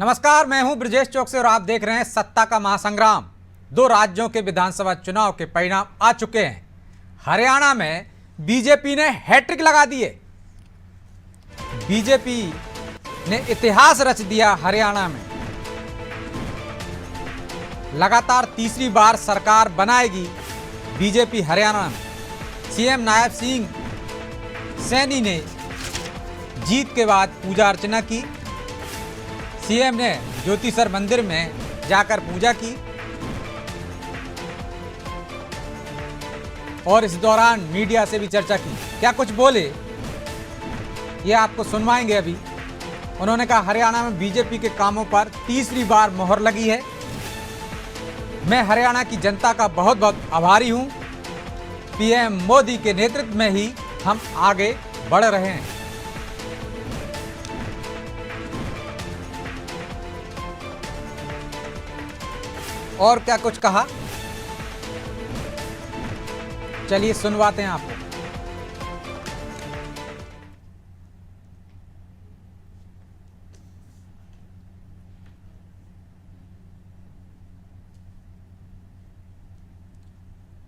नमस्कार, मैं हूं ब्रजेश चौक से और आप देख रहे हैं सत्ता का महासंग्राम। दो राज्यों के विधानसभा चुनाव के परिणाम आ चुके हैं। हरियाणा में बीजेपी ने हैट्रिक लगा दी है। बीजेपी ने इतिहास रच दिया हरियाणा में। लगातार तीसरी बार सरकार बनाएगी बीजेपी हरियाणा में। सीएम नायब सिंह सैनी ने जीत के बाद पूजा अर्चना की। सीएम ने ज्योतिसर मंदिर में जाकर पूजा की और इस दौरान मीडिया से भी चर्चा की। क्या कुछ बोले ये आपको सुनवाएंगे अभी। उन्होंने कहा हरियाणा में बीजेपी के कामों पर तीसरी बार मोहर लगी है। मैं हरियाणा की जनता का बहुत बहुत आभारी हूं। पीएम मोदी के नेतृत्व में ही हम आगे बढ़ रहे हैं। और क्या कुछ कहा, चलिए सुनवाते हैं आपको।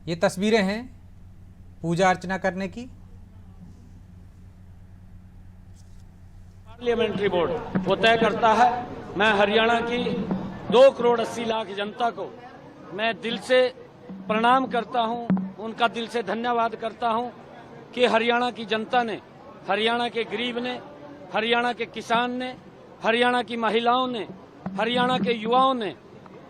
ये तस्वीरें हैं पूजा अर्चना करने की। पार्लियामेंट्री बोर्ड वो तय करता है। मैं हरियाणा की 2 करोड़ 80 लाख जनता को मैं दिल से प्रणाम करता हूं, उनका दिल से धन्यवाद करता हूं कि हरियाणा की जनता ने, हरियाणा के गरीब ने, हरियाणा के किसान ने, हरियाणा की महिलाओं ने, हरियाणा के युवाओं ने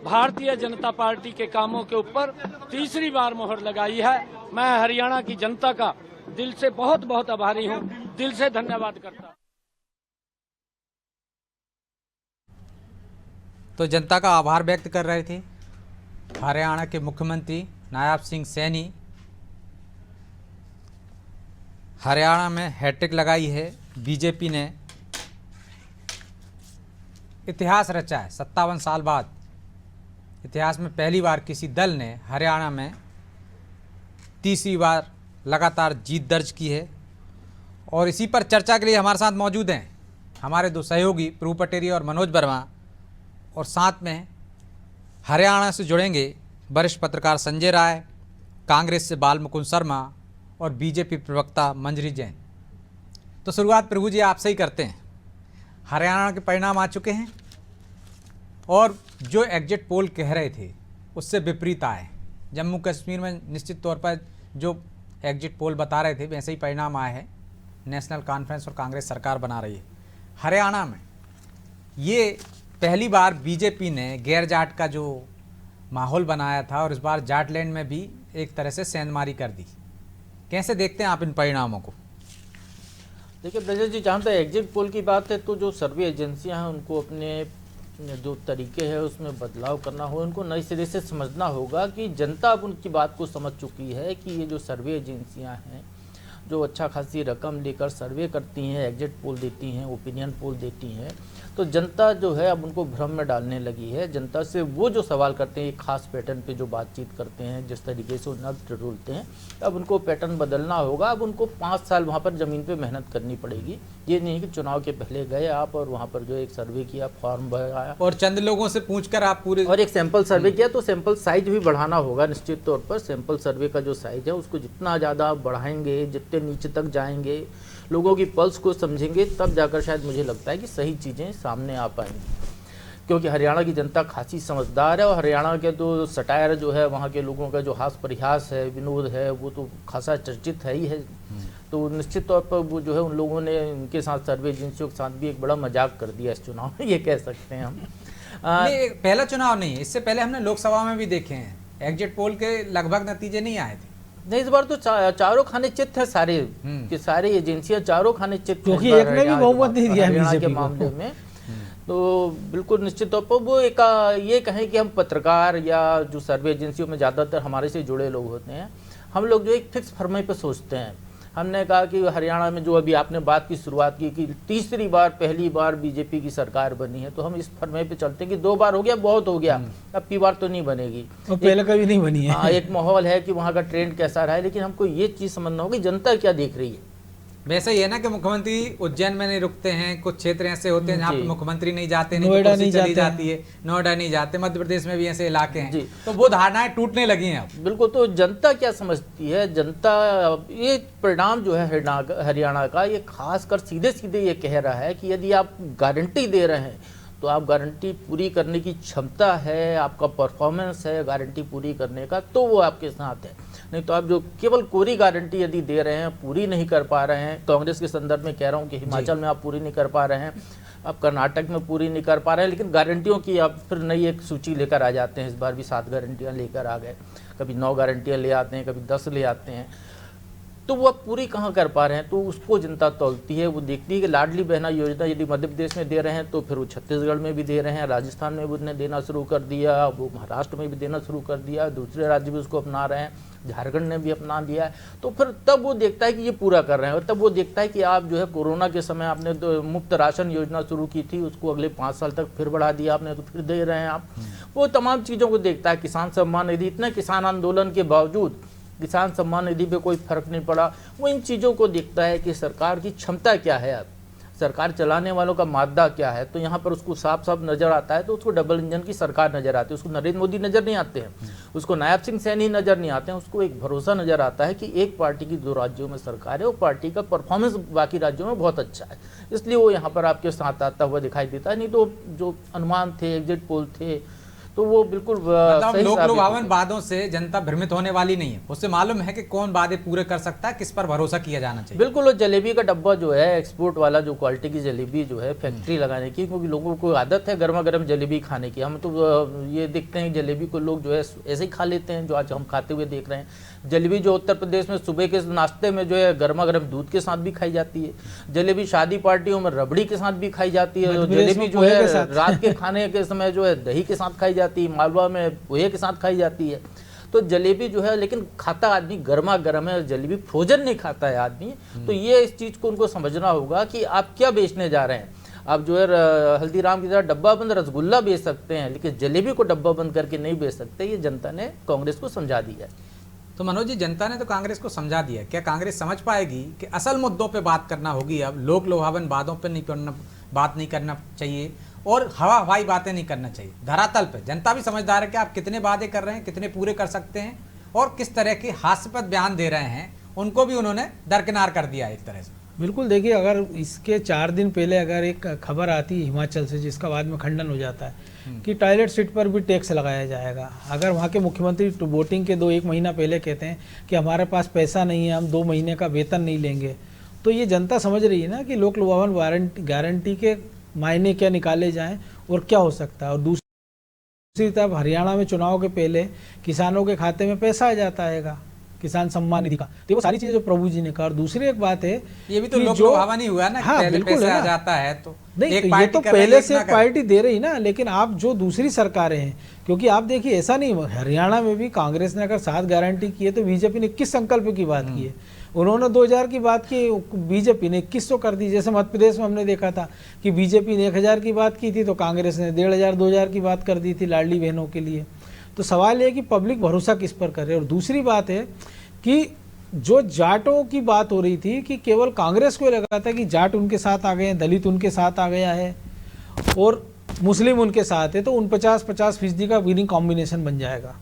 भारतीय जनता पार्टी के कामों के ऊपर तीसरी बार मोहर लगाई है। मैं हरियाणा की जनता का दिल से बहुत बहुत आभारी हूं, दिल से धन्यवाद करता हूं। तो जनता का आभार व्यक्त कर रहे थे हरियाणा के मुख्यमंत्री नायब सिंह सैनी। हरियाणा में हैट्रिक लगाई है बीजेपी ने। इतिहास रचा है। 57 साल बाद इतिहास में पहली बार किसी दल ने हरियाणा में तीसरी बार लगातार जीत दर्ज की है। और इसी पर चर्चा के लिए हमारे साथ मौजूद हैं हमारे 2 सहयोगी प्रभु पटेरी और मनोज वर्मा, और साथ में हरियाणा से जुड़ेंगे वरिष्ठ पत्रकार संजय राय, कांग्रेस से बाल मुकुंद शर्मा और बीजेपी प्रवक्ता मंजरी जैन। तो शुरुआत प्रभु जी आपसे ही करते हैं। हरियाणा के परिणाम आ चुके हैं और जो एग्जिट पोल कह रहे थे उससे विपरीत आए। जम्मू कश्मीर में निश्चित तौर पर जो एग्जिट पोल बता रहे थे वैसे ही परिणाम आए हैं। नेशनल कॉन्फ्रेंस और कांग्रेस सरकार बना रही है। हरियाणा में ये पहली बार बीजेपी ने गैर जाट का जो माहौल बनाया था और इस बार जाटलैंड में भी एक तरह से सेंधमारी कर दी। कैसे देखते हैं आप इन परिणामों को? देखिए ब्रजेश जी, जहाँ तक एग्जिट पोल की बात है तो जो सर्वे एजेंसियां हैं उनको अपने जो तरीके हैं उसमें बदलाव करना होगा। उनको नए सिरे से समझना होगा कि जनता अब उनकी बात को समझ चुकी है कि ये जो सर्वे एजेंसियां हैं जो अच्छा खासी रकम लेकर सर्वे करती हैं, एग्जिट पोल देती हैं, ओपिनियन पोल देती हैं, तो जनता जो है अब उनको भ्रम में डालने लगी है। जनता से वो जो सवाल करते हैं एक खास पैटर्न पे जो बातचीत करते हैं, जिस तरीके से वो नब्ज टटोलते हैं, अब उनको पैटर्न बदलना होगा। अब उनको 5 साल वहाँ पर ज़मीन पे मेहनत करनी पड़ेगी। ये नहीं कि चुनाव के पहले गए आप और वहाँ पर जो एक सर्वे किया, फॉर्म भराया और चंद लोगों से पूछकर आप पूरे और एक सैंपल सर्वे किया, तो सैंपल साइज भी बढ़ाना होगा। निश्चित तौर पर सैंपल सर्वे का जो साइज है उसको जितना ज़्यादा बढ़ाएंगे, जितने नीचे तक जाएंगे, लोगों की पल्स को समझेंगे, तब जाकर शायद मुझे लगता है कि सही चीज़ें सामने आ पाएंगी। क्योंकि हरियाणा की जनता खासी समझदार है और हरियाणा के तो सटायर जो है, वहाँ के लोगों का जो हास परिहास है, विनोद है, वो तो खासा चर्चित है ही है। तो निश्चित तौर पर वो जो है उन लोगों ने उनके साथ सर्वे एजेंसियों के साथ भी एक बड़ा मजाक कर दिया इस चुनाव में, ये कह सकते हैं हम। नहीं, पहला चुनाव नहीं है। इससे पहले हमने लोकसभा में भी देखे हैं एग्जिट पोल के लगभग नतीजे नहीं आए थे। नहीं, इस बार तो चारों खाने चित है सारे कि सारी एजेंसियां चारों खाने चित, क्योंकि एक ने भी बहुमत नहीं दिया हरियाणा के बीजेपी मामले में। तो बिल्कुल निश्चित तौर पर वो एक ये कहें कि हम पत्रकार या जो सर्वे एजेंसियों में ज़्यादातर हमारे से जुड़े लोग होते हैं, हम लोग जो एक फिक्स फरमाई पे सोचते हैं। हमने कहा कि हरियाणा में जो अभी आपने बात की शुरुआत की कि तीसरी बार पहली बार बीजेपी की सरकार बनी है, तो हम इस फरमाई पे चलते हैं कि 2 बार हो गया, बहुत हो गया, अब की बार तो नहीं बनेगी। और पहले कभी नहीं बनी है। हाँ, एक माहौल है कि वहाँ का ट्रेंड कैसा रहा है, लेकिन हमको ये चीज़ समझना होगी जनता क्या देख रही है। वैसे ही है ना कि मुख्यमंत्री उज्जैन में नहीं रुकते हैं, कुछ क्षेत्र ऐसे होते हैं जहाँ पे जी। मुख्यमंत्री नहीं जाते, नहीं तो नोएडा कुर्सी नहीं चली जाते हैं। जाती है, नोएडा नहीं जाते, मध्य प्रदेश में भी ऐसे इलाके हैं, जी। तो वो धारणाएं टूटने लगी हैं अब। बिल्कुल। तो जनता क्या समझती है? जनता ये परिणाम जो है हरियाणा का, ये खासकर सीधे सीधे ये कह रहा है कि यदि आप गारंटी दे रहे हैं तो आप गारंटी पूरी करने की क्षमता है, आपका परफॉर्मेंस है गारंटी पूरी करने का, तो वो आपके साथ है। नहीं तो आप जो केवल कोरी गारंटी यदि दे रहे हैं, पूरी नहीं कर पा रहे हैं, कांग्रेस के संदर्भ में कह रहा हूँ कि हिमाचल में आप पूरी नहीं कर पा रहे हैं, आप कर्नाटक में पूरी नहीं कर पा रहे हैं, लेकिन गारंटियों की आप फिर नई एक सूची लेकर आ जाते हैं। इस बार भी 7 गारंटियाँ लेकर आ गए, कभी 9 गारंटियाँ ले आते हैं, कभी 10 ले आते हैं, तो वो अब पूरी कहाँ कर पा रहे हैं? तो उसको जनता तौलती है, वो देखती है कि लाडली बहना योजना यदि मध्य प्रदेश में दे रहे हैं तो फिर वो छत्तीसगढ़ में भी दे रहे हैं, राजस्थान में भी उसने देना शुरू कर दिया, वो महाराष्ट्र में भी देना शुरू कर दिया, दूसरे राज्य भी उसको अपना रहे हैं, झारखंड ने भी अपना लिया है। तो फिर तब वो देखता है कि ये पूरा कर रहे हैं, और तब वो देखता है कि आप जो है कोरोना के समय आपने तो मुफ्त राशन योजना शुरू की थी, उसको अगले 5 साल तक फिर बढ़ा दिया आपने, तो फिर दे रहे हैं आप। वो तमाम चीज़ों को देखता है। किसान सम्मान निधि, इतने किसान आंदोलन के बावजूद किसान सम्मान निधि पे कोई फर्क नहीं पड़ा। वो इन चीज़ों को देखता है कि सरकार की क्षमता क्या है, अब सरकार चलाने वालों का मादा क्या है। तो यहाँ पर उसको साफ साफ नजर आता है, तो उसको डबल इंजन की सरकार नजर आती है। उसको नरेंद्र मोदी नजर नहीं आते हैं, उसको नायब सिंह सैनी नजर नहीं आते हैं, उसको एक भरोसा नजर आता है कि एक पार्टी की 2 राज्यों में सरकार है, वो पार्टी का परफॉर्मेंस बाकी राज्यों में बहुत अच्छा है, इसलिए वो यहाँ पर आपके साथ आता हुआ दिखाई देता है। नहीं तो जो अनुमान थे, एग्जिट पोल थे, तो वो बिल्कुल मतलब सही लोक साबित लुभावन होते। वादों से जनता भ्रमित होने वाली नहीं है, उससे मालूम है कि कौन वादे पूरे कर सकता है, किस पर भरोसा किया जाना चाहिए। बिल्कुल। वो जलेबी का डब्बा जो है, एक्सपोर्ट वाला जो क्वालिटी की जलेबी जो है, फैक्ट्री लगाने की, क्योंकि लोगों को आदत है गर्मा गर्म जलेबी खाने की। हम तो ये देखते हैं जलेबी को लोग जो है ऐसे ही खा लेते हैं, जो आज हम खाते हुए देख रहे हैं। जलेबी जो उत्तर प्रदेश में सुबह के नाश्ते में जो है गर्मा गर्म दूध के साथ भी खाई जाती है। जलेबी शादी पार्टियों में रबड़ी के साथ भी खाई जाती है। जलेबी जो है रात के खाने के समय जो है दही के साथ खाई जाती है, मालवा में पोहे के साथ खाई जाती है। तो जलेबी जो है, लेकिन खाता आदमी गर्मा गर्म है, जलेबी फ्रोजन नहीं खाता है आदमी। तो ये इस चीज़ को उनको समझना होगा कि आप क्या बेचने जा रहे हैं। आप जो है हल्दीराम की तरह डब्बा बंद रसगुल्ला बेच सकते हैं, लेकिन जलेबी को डब्बा बंद करके नहीं बेच सकते। ये जनता ने कांग्रेस को समझा दिया है। तो मनोज जी, जनता ने तो कांग्रेस को समझा दिया, क्या कांग्रेस समझ पाएगी कि असल मुद्दों पे बात करना होगी? अब लोक लुभावन बातों पे बात नहीं करना चाहिए और हवा हवाई बातें नहीं करना चाहिए। धरातल पे जनता भी समझदार है कि आप कितने वादे कर रहे हैं, कितने पूरे कर सकते हैं, और किस तरह के हास्यास्पद बयान दे रहे हैं, उनको भी उन्होंने दरकिनार कर दिया एक तरह से। बिल्कुल। देखिए, अगर इसके 4 दिन पहले अगर एक खबर आती है हिमाचल से, जिसका बाद में खंडन हो जाता है कि टॉयलेट सीट पर भी टैक्स लगाया जाएगा। अगर वहाँ के मुख्यमंत्री वोटिंग के 1 महीना पहले कहते हैं कि हमारे पास पैसा नहीं है, हम 2 महीने का वेतन नहीं लेंगे, तो ये जनता समझ रही है ना कि लोक लुभावन गारंटी के मायने क्या निकाले जाएं और क्या हो सकता है। और दूसरी तरफ हरियाणा में चुनाव के पहले किसानों के खाते में पैसा आ जाता है किसान सम्मान निधि का। तो वो सारी चीजें जो प्रभु जी ने कहा। और दूसरी एक बात है, ये भी तो कि लोक जो- लुभावन ही हुआ ना, कि हाँ, पहले बिल्कुल पैसा है आ ना। जाता है तो नहीं, एक तो ये पार्टी तो कर रही है, पहले एक से ना कर। पार्टी दे रही ना, लेकिन आप जो दूसरी सरकारें हैं, क्योंकि आप देखिए ऐसा नहीं, हरियाणा में भी कांग्रेस ने अगर 7 गारंटी की है तो बीजेपी ने 21 संकल्प की बात की है। उन्होंने 2000 की बात की, बीजेपी ने 2100 कर दी। जैसे मध्य प्रदेश में हमने देखा था कि बीजेपी ने 1000 की बात की थी तो कांग्रेस ने 1500 2000 की बात कर दी थी लाडली बहनों के लिए। तो सवाल ये है कि पब्लिक भरोसा किस पर करे। और दूसरी बात है कि जो जाटों की बात हो रही थी कि केवल कांग्रेस को लगा था कि जाट उनके साथ आ गए हैं, दलित उनके साथ आ गया है और मुस्लिम उनके साथ है, तो 49-50% का विनिंग कॉम्बिनेशन बन जाएगा।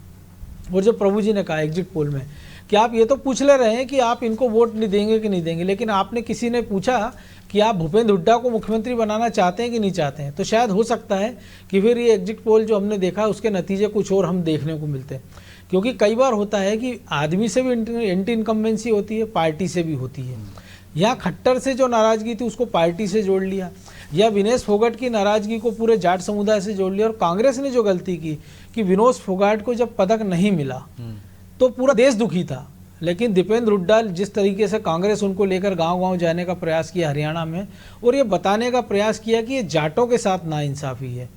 और जो प्रभु जी ने कहा एग्जिट पोल में कि आप ये तो पूछ ले रहे हैं कि आप इनको वोट नहीं देंगे कि नहीं देंगे, लेकिन आपने किसी ने पूछा कि आप भूपेंद्र हुड्डा को मुख्यमंत्री बनाना चाहते हैं कि नहीं चाहते हैं, तो शायद हो सकता है कि फिर ये एग्जिट पोल जो हमने देखा उसके नतीजे कुछ और हम देखने को मिलते हैं। क्योंकि कई बार होता है कि आदमी से भी एंटी इनकम्बेंसी होती है, पार्टी से भी होती है। या खट्टर से जो नाराजगी थी उसको पार्टी से जोड़ लिया, या विनेश फोगाट की नाराजगी को पूरे जाट समुदाय से जोड़ लिया। और कांग्रेस ने जो गलती की कि विनेश फोगाट को जब पदक नहीं मिला तो पूरा देश दुखी था, लेकिन दीपेंद्र हुड्डा जिस तरीके से कांग्रेस उनको लेकर गांव-गांव जाने का प्रयास किया हरियाणा में, और ये बताने का प्रयास किया कि ये जाटों के साथ नाइंसाफी है,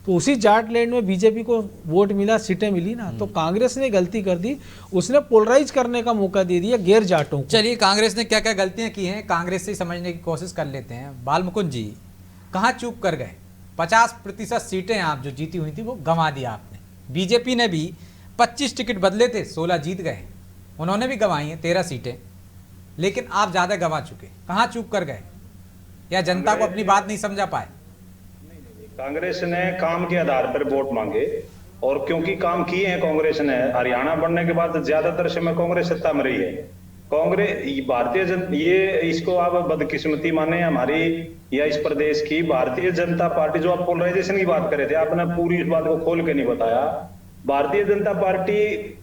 तो उसी जाट लैंड में बीजेपी को वोट मिला, सीटें मिली ना। तो कांग्रेस ने गलती कर दी, उसने पोलराइज करने का मौका दे दिया गैर जाटों को। चलिए, कांग्रेस ने क्या क्या गलतियां की हैं, कांग्रेस से समझने की कोशिश कर लेते हैं। बाल मुकुंद जी, कहाँ चूक कर गए? 50% सीटें आप जो जीती हुई थी वो गंवा दिया आपने। बीजेपी ने भी 25 टिकट बदले थे, 16 जीत गए, उन्होंने भी गंवाई हैं 13 सीटें। लेकिन आप ज्यादा गंवा चुके, कहाँ चूक कर गए या जनता को अपनी बात नहीं समझा पाए? कांग्रेस ने काम के आधार पर वोट मांगे और क्योंकि काम किए हैं कांग्रेस ने, हरियाणा बनने के बाद ज्यादातर समय कांग्रेस सत्ता में रही है। कांग्रेस भारतीय जनता, ये इसको आप बदकिस्मती माने हमारी या इस प्रदेश की, भारतीय जनता पार्टी, जो आप पोलराइजेशन की बात करे थे, आपने पूरी इस बात को खोल के नहीं बताया। भारतीय जनता पार्टी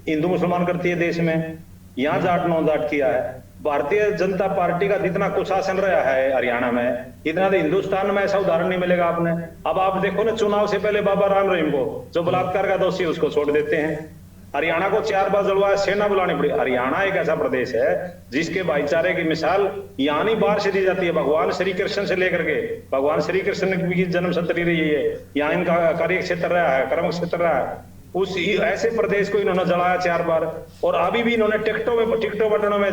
हिंदू मुसलमान करती है देश में, यहाँ जाट नौ जाट किया है। भारतीय जनता पार्टी का जितना कुशासन रहा है हरियाणा में, इतना तो हिंदुस्तान में ऐसा उदाहरण नहीं मिलेगा आपने। अब आप देखो ना, चुनाव से पहले बाबा राम रहीम को, जो बलात्कार का दोषी, उसको छोड़ देते हैं। हरियाणा को 4 बार जलवाया, सेना बुलानी पड़ी। हरियाणा एक ऐसा प्रदेश है जिसके भाईचारे की मिसाल यहाँ नहीं बाहर से दी जाती है। भगवान श्री कृष्ण से लेकर के, भगवान श्री कृष्ण की जन्म स्थली रही है, यहाँ इनका कार्य क्षेत्र रहा है, कर्म क्षेत्र रहा है। उस ऐसे प्रदेश को इन्होंने जलाया 4 बार, और अभी भी इन्होंने टिकटों बटनों में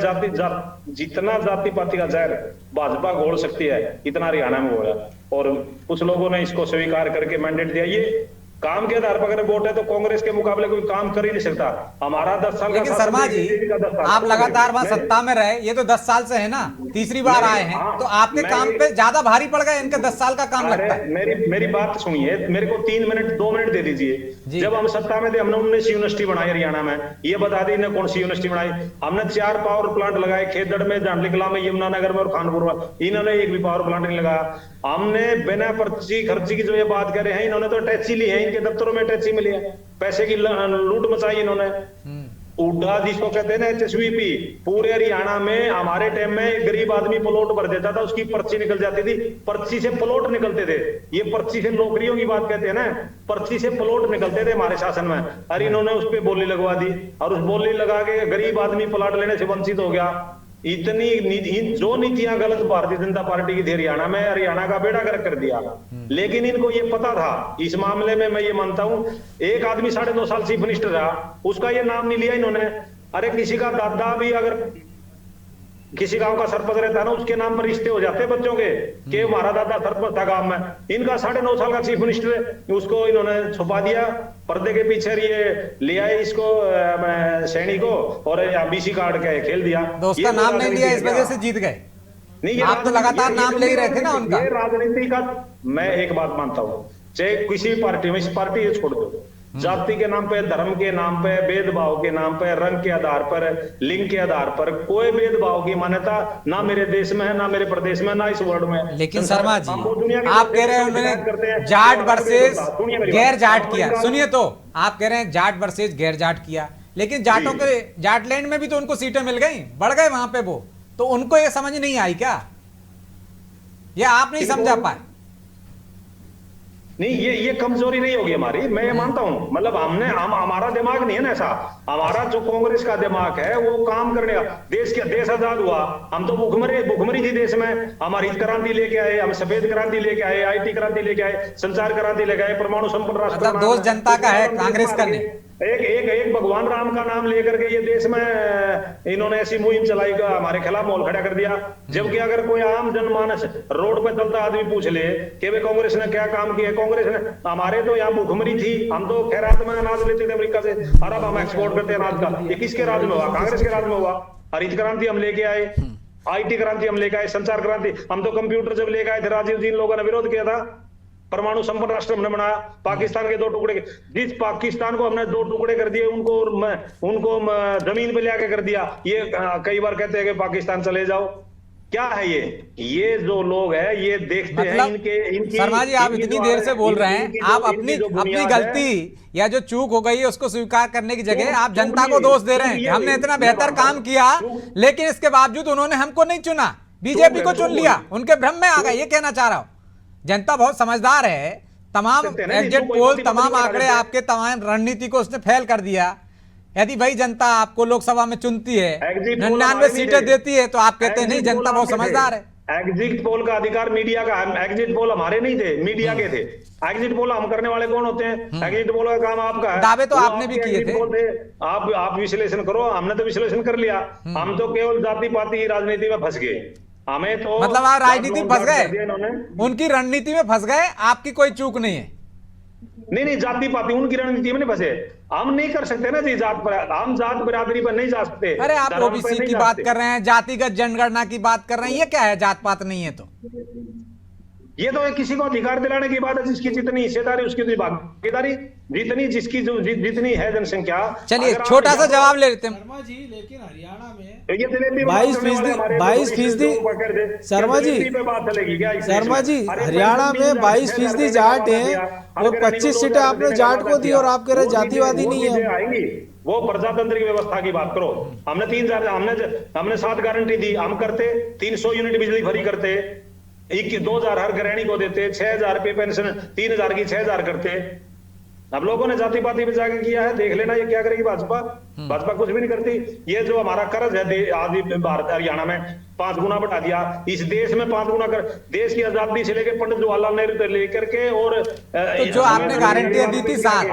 जितना जाति पाति का जहर भाजपा घोल सकती है, इतना हरियाणा में घोला। और कुछ लोगों ने इसको स्वीकार करके मैंडेट दिया। ये काम के आधार पर अगर वोट है तो कांग्रेस के मुकाबले कोई काम कर ही नहीं सकता। हमारा 10 साल का, लेकिन शर्मा जी, आप लगातार वहां सत्ता में रहे, ये तो 10 साल से है ना, तीसरी बार आए हैं, तो आपके काम पे ज्यादा भारी पड़ गए, इनके 10 साल का काम लगता है। मेरी बात सुनिए, मेरे को 2 मिनट दे दीजिए। जब हम सत्ता में थे, हमने 19 यूनिवर्सिटी बनाई हरियाणा में। ये बता दी कौन सी यूनिवर्सिटी बनाई? हमने 4 पावर प्लांट लगाए, खेतगढ़ में, जांडली कला में, यमुनानगर में और कानपुर में। इन्होंने एक भी पावर प्लांट नहीं लगाया। हमने बिना पर्ची खर्ची की जो ये बात कर रहे हैं, इन्होंने तो टैक्सी ली है, इनके दफ्तरों में टैक्सी मिली है, पैसे की लूट मचाई इन्होंने। उड़ा जिसको कहते हैं ना, HSVP, पूरे हरियाणा में हमारे टाइम में गरीब आदमी प्लॉट भर देता था, उसकी पर्ची निकल जाती थी, पर्ची से प्लॉट निकलते थे। ये पर्ची से नौकरियों की बात कहते हैं ना, पर्ची से प्लॉट निकलते थे हमारे शासन में। अरे इन्होंने उस पर बोली लगवा दी, और उस बोली लगा के गरीब आदमी प्लॉट लेने से वंचित हो गया। इतनी जो नीतियां गलत भारतीय जनता पार्टी की थी हरियाणा में, हरियाणा का बेड़ा गर्क कर दिया। लेकिन इनको ये पता था, इस मामले में मैं ये मानता हूं, एक आदमी 2.5 साल चीफ मिनिस्टर रहा, उसका ये नाम नहीं लिया इन्होंने। अरे किसी का दादा भी अगर किसी गांव का सरपंच रहता है ना, उसके नाम पर रिश्ते हो जाते हैं बच्चों के हमारा दादा सरपंच था गांव में। इनका 9.5 साल का चीफ मिनिस्टर है, उसको इन्होंने छुपा दिया पर्दे के पीछे। ये ले आए इसको सैनी को, और BC कार्ड के खेल दिया। तो उसका नाम नहीं लिया, इस वजह से जीत गए। नहीं, आप तो लगातार नाम ले ही रहे थे ना उनका। ये राजनीति का, मैं एक बात मानता हूँ, चाहे किसी पार्टी में, इस पार्टी छोड़ दो, जाति के नाम पे, धर्म के नाम पे, भेदभाव के नाम पे, रंग के आधार पर, लिंग के आधार पर कोई भेदभाव की मान्यता ना मेरे देश में है, ना मेरे प्रदेश में, ना इस वर्ल्ड में। लेकिन शर्मा जी, आप कह रहे हैं उन्होंने जाट वर्सेस गैर जाट किया। सुनिए, तो आप कह रहे हैं जाट वर्सेस गैर जाट किया, लेकिन जाटों के, जाटलैंड में भी तो उनको सीटें मिल गई, बढ़ गए वहां पे वो, तो उनको ये समझ नहीं आई क्या, या आप नहीं समझा पाए? नहीं, ये कमजोरी नहीं होगी हमारी, मैं ये मानता हूं। मतलब हमारा दिमाग नहीं है ना ऐसा। हमारा जो कांग्रेस का दिमाग है वो काम करने का। देश आजाद हुआ, हम तो भुखमरी थी देश में। हमारी क्रांति लेके आए, हम सफेद क्रांति लेके आए, IT क्रांति लेके आए, संचार क्रांति लेके आए, परमाणु संपन्न राष्ट्र। मतलब दोष जनता का है, कांग्रेस का नहीं। एक भगवान राम का नाम लेकर के ये देश में इन्होंने ऐसी मुहिम चलाई, हमारे खिलाफ माहौल खड़ा कर दिया। जबकि अगर कोई आम जनमानस रोड पे चलता आदमी पूछ ले कि वे कांग्रेस ने क्या काम किया, कांग्रेस ने, हमारे तो यहाँ भूखमरी थी, हम तो खैरात में अनाज लेते थे अमेरिका से, अरब हम एक्सपोर्ट करते अनाज का। ये किसके राज में हुआ? कांग्रेस के राज में हुआ। हरित क्रांति हम लेके आए, IT क्रांति हम लेके आए, संचार क्रांति, हम तो कंप्यूटर जब लेके आए थे, राजीव जी लोगों ने विरोध किया था। परमाणु संपन्न राष्ट्र हमने बनाया, पाकिस्तान के 2 टुकड़े, जिस पाकिस्तान को हमने 2 टुकड़े कर दिए, उनको जमीन पे लेके कर दिया। ये कई बार कहते हैं कि पाकिस्तान चले जाओ। क्या है ये जो लोग हैं, ये देखते हैं इनकी। शर्मा जी, आप इतनी देर से बोल रहे हैं, आप अपनी गलती या जो चूक हो गई है उसको स्वीकार करने की जगह आप जनता को दोष दे रहे हैं कि हमने इतना बेहतर काम किया, लेकिन इसके बावजूद उन्होंने हमको नहीं चुना, बीजेपी को चुन लिया, उनके भ्रम में आ गए। ये कहना चाह रहा हूं, जनता बहुत समझदार है। तमाम एग्जिट पोल, तमाम आंकड़े, आपके तमाम रणनीति को उसने फेल कर दिया। यदि भाई जनता आपको लोकसभा में चुनती है, 99 सीटें देती है, तो आप कहते हैं नहीं, जनता बहुत समझदार है। एग्जिट पोल का अधिकार मीडिया का है। एग्जिट पोल हमारे नहीं थे, मीडिया के थे। एग्जिट पोल हम करने वाले कौन होते हैं? एग्जिट पोल का काम आपका है। दावे तो आपने भी किए थे। आप विश्लेषण करो, हमने तो विश्लेषण कर लिया। हम तो केवल जाति पाति राजनीति में फंस गए। हमें तो मतलब आप राजनीति में फंस गए, उनकी रणनीति में फंस गए, आपकी कोई चूक नहीं है। नहीं जाति पाति उनकी रणनीति में नहीं फंसे। हम नहीं कर सकते ना जी जात पर, हम जात बिरादरी पर नहीं जा सकते। अरे आप धर्म पर ओबीसी नहीं की जा बात सकते। कर रहे हैं, जातिगत जनगणना की बात कर रहे हैं, ये क्या है? जात पात नहीं है तो ये तो किसी को अधिकार दिलाने की बात है, जिसकी जितनी हिस्सेदारी उसकी उतनी भागीदारी, जितनी जिसकी जितनी है जनसंख्या। चलिए अगर आप छोटा सा जवाब ले लेते हैं। शर्मा जी लेकिन हरियाणा में तो ये जलेबी 22% शर्मा जी, पे बात चलेगी क्या इस शर्मा देश जी में? अरे हरियाणा में 22% जाट हैं और 25 सीटें आपने जाट को दी और आप कह रहे जातिवादी नहीं है। आएंगी वो प्रजातंत्र की व्यवस्था की बात करो। हमने 3000 हमने 7 गारंटी दी, हम करते 300 यूनिट बिजली फ्री करते, 2000 हर गृहिणी को देते, 6000 रुपये पेंशन, 3000 की 6000 करते। अब लोगों ने जाति पाति पे जाके किया है, देख लेना ये क्या करेगी भाजपा। भाजपा कुछ भी नहीं करती। ये जो हमारा कर्ज है आदि भारत हरियाणा में 5 गुना बढ़ा दिया, इस देश में 5 गुना कर, देश की आजादी से लेकर पंडित जवाहरलाल नेहरू से लेकर के और तो जो आपने गारंटियां दी थी 7,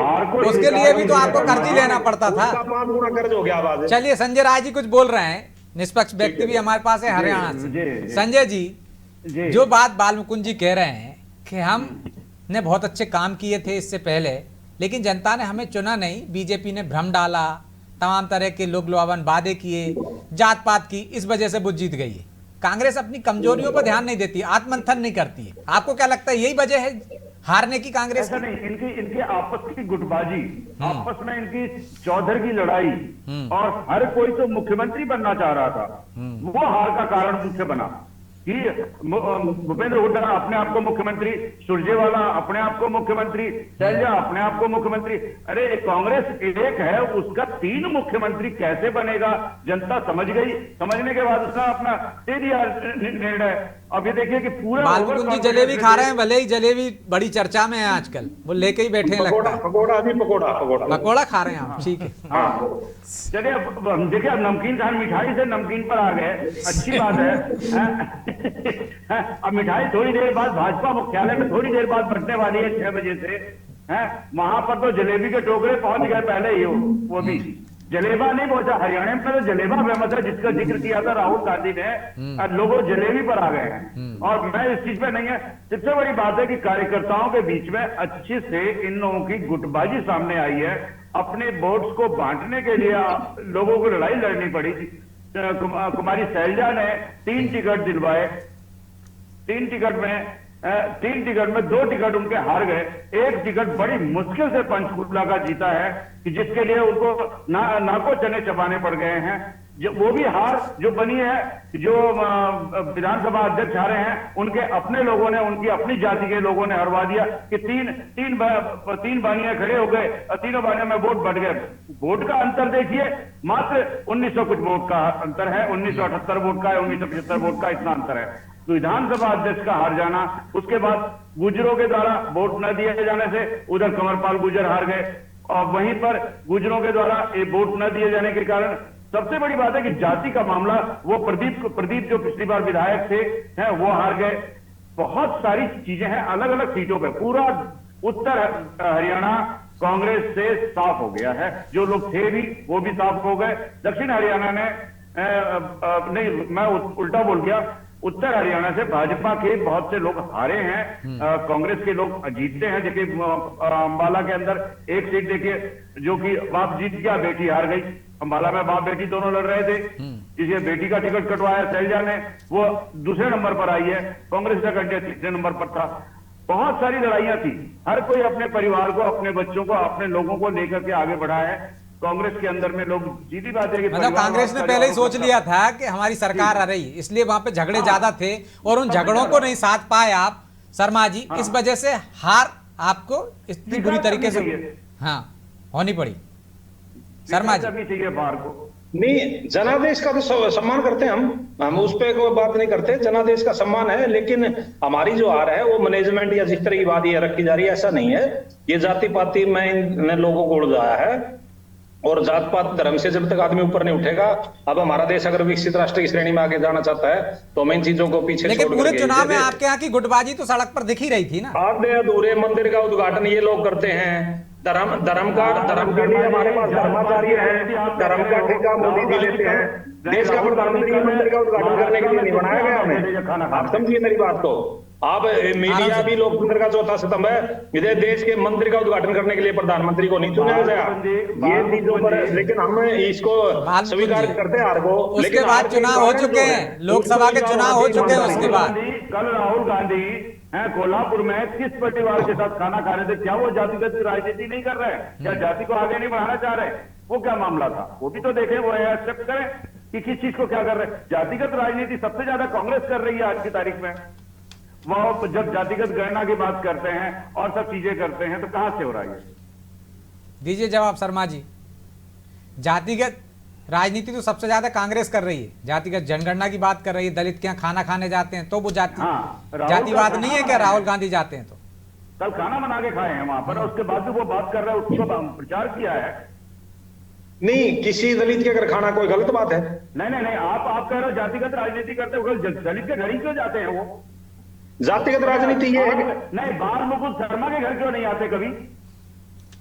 उसके लिए भी तो आपको कर्ज ही लेना पड़ता था। 5 गुना कर्ज हो गया आवाज। चलिए संजय राय जी कुछ बोल रहे हैं, निष्पक्ष व्यक्ति भी हमारे पास है हरियाणा से। संजय जी, जो बात बाल मुकुंद जी कह रहे हैं कि हम ने बहुत अच्छे काम किए थे इससे पहले, लेकिन जनता ने हमें चुना नहीं, बीजेपी ने भ्रम डाला, तमाम तरह के लोग लुभावन वादे किए, जात पात की, इस वजह से वो जीत गई है। कांग्रेस अपनी कमजोरियों पर ध्यान नहीं देती, आत्मंथन नहीं करती है। आपको क्या लगता है यही वजह है हारने की कांग्रेस ऐसा नहीं, इनके आपस की गुटबाजी, आपस में इनकी चौधर की लड़ाई, और हर कोई तो मुख्यमंत्री बनना चाह रहा था, वो हार का कारण मुख्य बना कि भूपेंद्र हुड्डा अपने आप को मुख्यमंत्री, सुरजेवाला अपने आप को मुख्यमंत्री, शैलजा अपने आप को मुख्यमंत्री। अरे कांग्रेस एक है, उसका 3 मुख्यमंत्री कैसे बनेगा जनता समझ गई। समझने के बाद उसने अपना दे दिया निर्णय। अब ये देखिए कि पूरा बाल मुकुंद जी जलेबी खा रहे हैं, भले ही जलेबी बड़ी चर्चा में है आजकल, वो लेके ही बैठे हैं लगता है। पकौड़ा खा रहे हैं आप, ठीक है। हाँ चलिए, अब देखिए, अब नमकीन खान मिठाई से नमकीन पर आ गए, अच्छी बात है। अब मिठाई थोड़ी देर बाद भाजपा मुख्यालय में थोड़ी देर बाद बंटने वाली है 6 बजे से। वहां पर तो जलेबी के टोकरे पहुंच गए पहले ही, वो भी जलेबा नहीं पहुंचा। हरियाणा में तो जलेबा फेमस है, जिसका जिक्र किया था राहुल गांधी ने, लोगों जलेबी पर आ गए हैं। और मैं इस चीज पे नहीं है। सबसे बड़ी बात है कि कार्यकर्ताओं के बीच में अच्छे से इन लोगों की गुटबाजी सामने आई है। अपने वोट्स को बांटने के लिए लोगों को लड़ाई लड़नी पड़ी। कुमारी शैलजा ने 3 टिकट दिलवाए, 3 टिकट में 2 टिकट उनके हार गए। 1 टिकट बड़ी मुश्किल से पंचकुला का जीता है, कि जिसके लिए उनको नाको चने चबाने पड़ गए हैं। वो भी हार जो बनी है, जो विधानसभा अध्यक्ष हारे हैं, उनके अपने लोगों ने, उनकी अपनी जाति के लोगों ने हरवा दिया कि तीन बानियां खड़े हो गए और तीनों बानियों में वोट बढ़ गए। वोट का अंतर देखिए, मात्र 1900 कुछ वोट का अंतर है, 1978 वोट का है, 1975 वोट का, इतना अंतर है। तो विधानसभा अध्यक्ष का हार जाना, उसके बाद गुजरों के द्वारा वोट न दिए जाने से उधर कंवरपाल गुजर हार गए, और वहीं पर गुजरों के द्वारा वोट न दिए जाने के कारण सबसे बड़ी बात है कि जाति का मामला, वो प्रदीप जो पिछली बार विधायक थे हैं, वो हार गए। बहुत सारी चीजें हैं, अलग अलग सीटों पे पूरा उत्तर हरियाणा कांग्रेस से साफ हो गया है। जो लोग थे भी वो भी साफ हो गए। दक्षिण हरियाणा ने नहीं, मैं उल्टा बोल गया, उत्तर हरियाणा से भाजपा के बहुत से लोग हारे हैं, कांग्रेस के लोग जीतते हैं। देखिए अंबाला के अंदर 1 सीट देखिए, जो कि बाप जीत गया, बेटी हार गई। अंबाला में बाप बेटी दोनों लड़ रहे थे, जिसे बेटी का टिकट कटवाया शैलजा ने, वो दूसरे नंबर पर आई है। कांग्रेस का कैंडिडेट तीसरे नंबर पर था। बहुत सारी लड़ाइयां थी, हर कोई अपने परिवार को, अपने बच्चों को, अपने लोगों को लेकर के आगे बढ़ा है। कांग्रेस के अंदर में लोग, सीधी बात है कि मतलब कांग्रेस ने पहले ही सोच लिया था कि हमारी सरकार आ रही, इसलिए वहां पे झगड़े ज्यादा थे, और उन झगड़ों को नहीं साध पाए आप शर्मा जी, इस वजह से हार आपको इतनी बुरी तरीके से होनी पड़ी। शर्मा जी बाहर को नहीं, जनादेश का तो सम्मान करते हैं हम उस पर कोई बात नहीं करते, जनादेश का सम्मान है। लेकिन हमारी जो हार है वो मैनेजमेंट या जिस तरह की बात ये रखी जा रही है, ऐसा नहीं है। ये जाति पाति में इन लोगों को उलझाया है, और जात पात धर्म से जब तक आदमी ऊपर नहीं उठेगा, अब हमारा देश अगर विकसित राष्ट्र की श्रेणी में आगे जाना चाहता है तो हमें इन चीजों को पीछे लेकिन पूरे चुनाव में आपके यहाँ की गुटबाजी तो सड़क पर दिख ही रही थी ना। आधे अधूरे मंदिर का उद्घाटन ये लोग करते हैं, धर्म के लिए हमारे पास धर्माचार्य हैं, धर्म का ठेका मोदी जी लेते हैं। देश का प्रधानमंत्री मंदिर का उद्घाटन करने के लिए नहीं बनाया गया हमें, आप समझिए मेरी बात को। आप मीडिया भी लोकतंत्र का चौथा स्तंभ है, इधर देश के मंदिर का उद्घाटन करने के लिए प्रधानमंत्री को नहीं चुना गया, ये चीजों पर। लेकिन हम इसको स्वीकार करते हैं हार को। उसके बाद चुनाव हो चुके हैं, लोकसभा के चुनाव हो चुके हैं। उसके बाद कल राहुल गांधी कोल्हापुर में किस परिवार के साथ खाना खा रहे थे? क्या वो जातिगत राजनीति नहीं कर रहे हैं? क्या जाति को आगे नहीं बढ़ाना चाह रहे? वो क्या मामला था, वो भी तो देखें, वो एक्सेप्ट करें कि किस चीज को क्या कर रहे हैं। जातिगत राजनीति सबसे ज्यादा कांग्रेस कर रही है आज की तारीख में। वो जब जातिगत गणना की बात करते हैं और सब चीजें करते हैं तो कहां से हो रहा है? दीजिए जवाब शर्मा जी। जातिगत राजनीति तो सबसे ज्यादा कांग्रेस कर रही है, जातिगत जनगणना की बात कर रही है। दलित के यहाँ खाना खाने जाते हैं तो वो जातिवाद नहीं है क्या? राहुल गांधी जाते हैं तो कल खाना बना के खाए हैं वहां पर, उसके बाद भी वो बात कर रहे हैं, उसको प्रचार किया है। नहीं, किसी दलित के अगर खाना कोई गलत बात है? नहीं, आप कह रहे हो जातिगत राजनीति करते हो, दलित के घर ही क्यों जाते हैं? वो जातिगत राजनीति ये है नहीं, बाल मुकुंद शर्मा के घर क्यों नहीं आते कभी?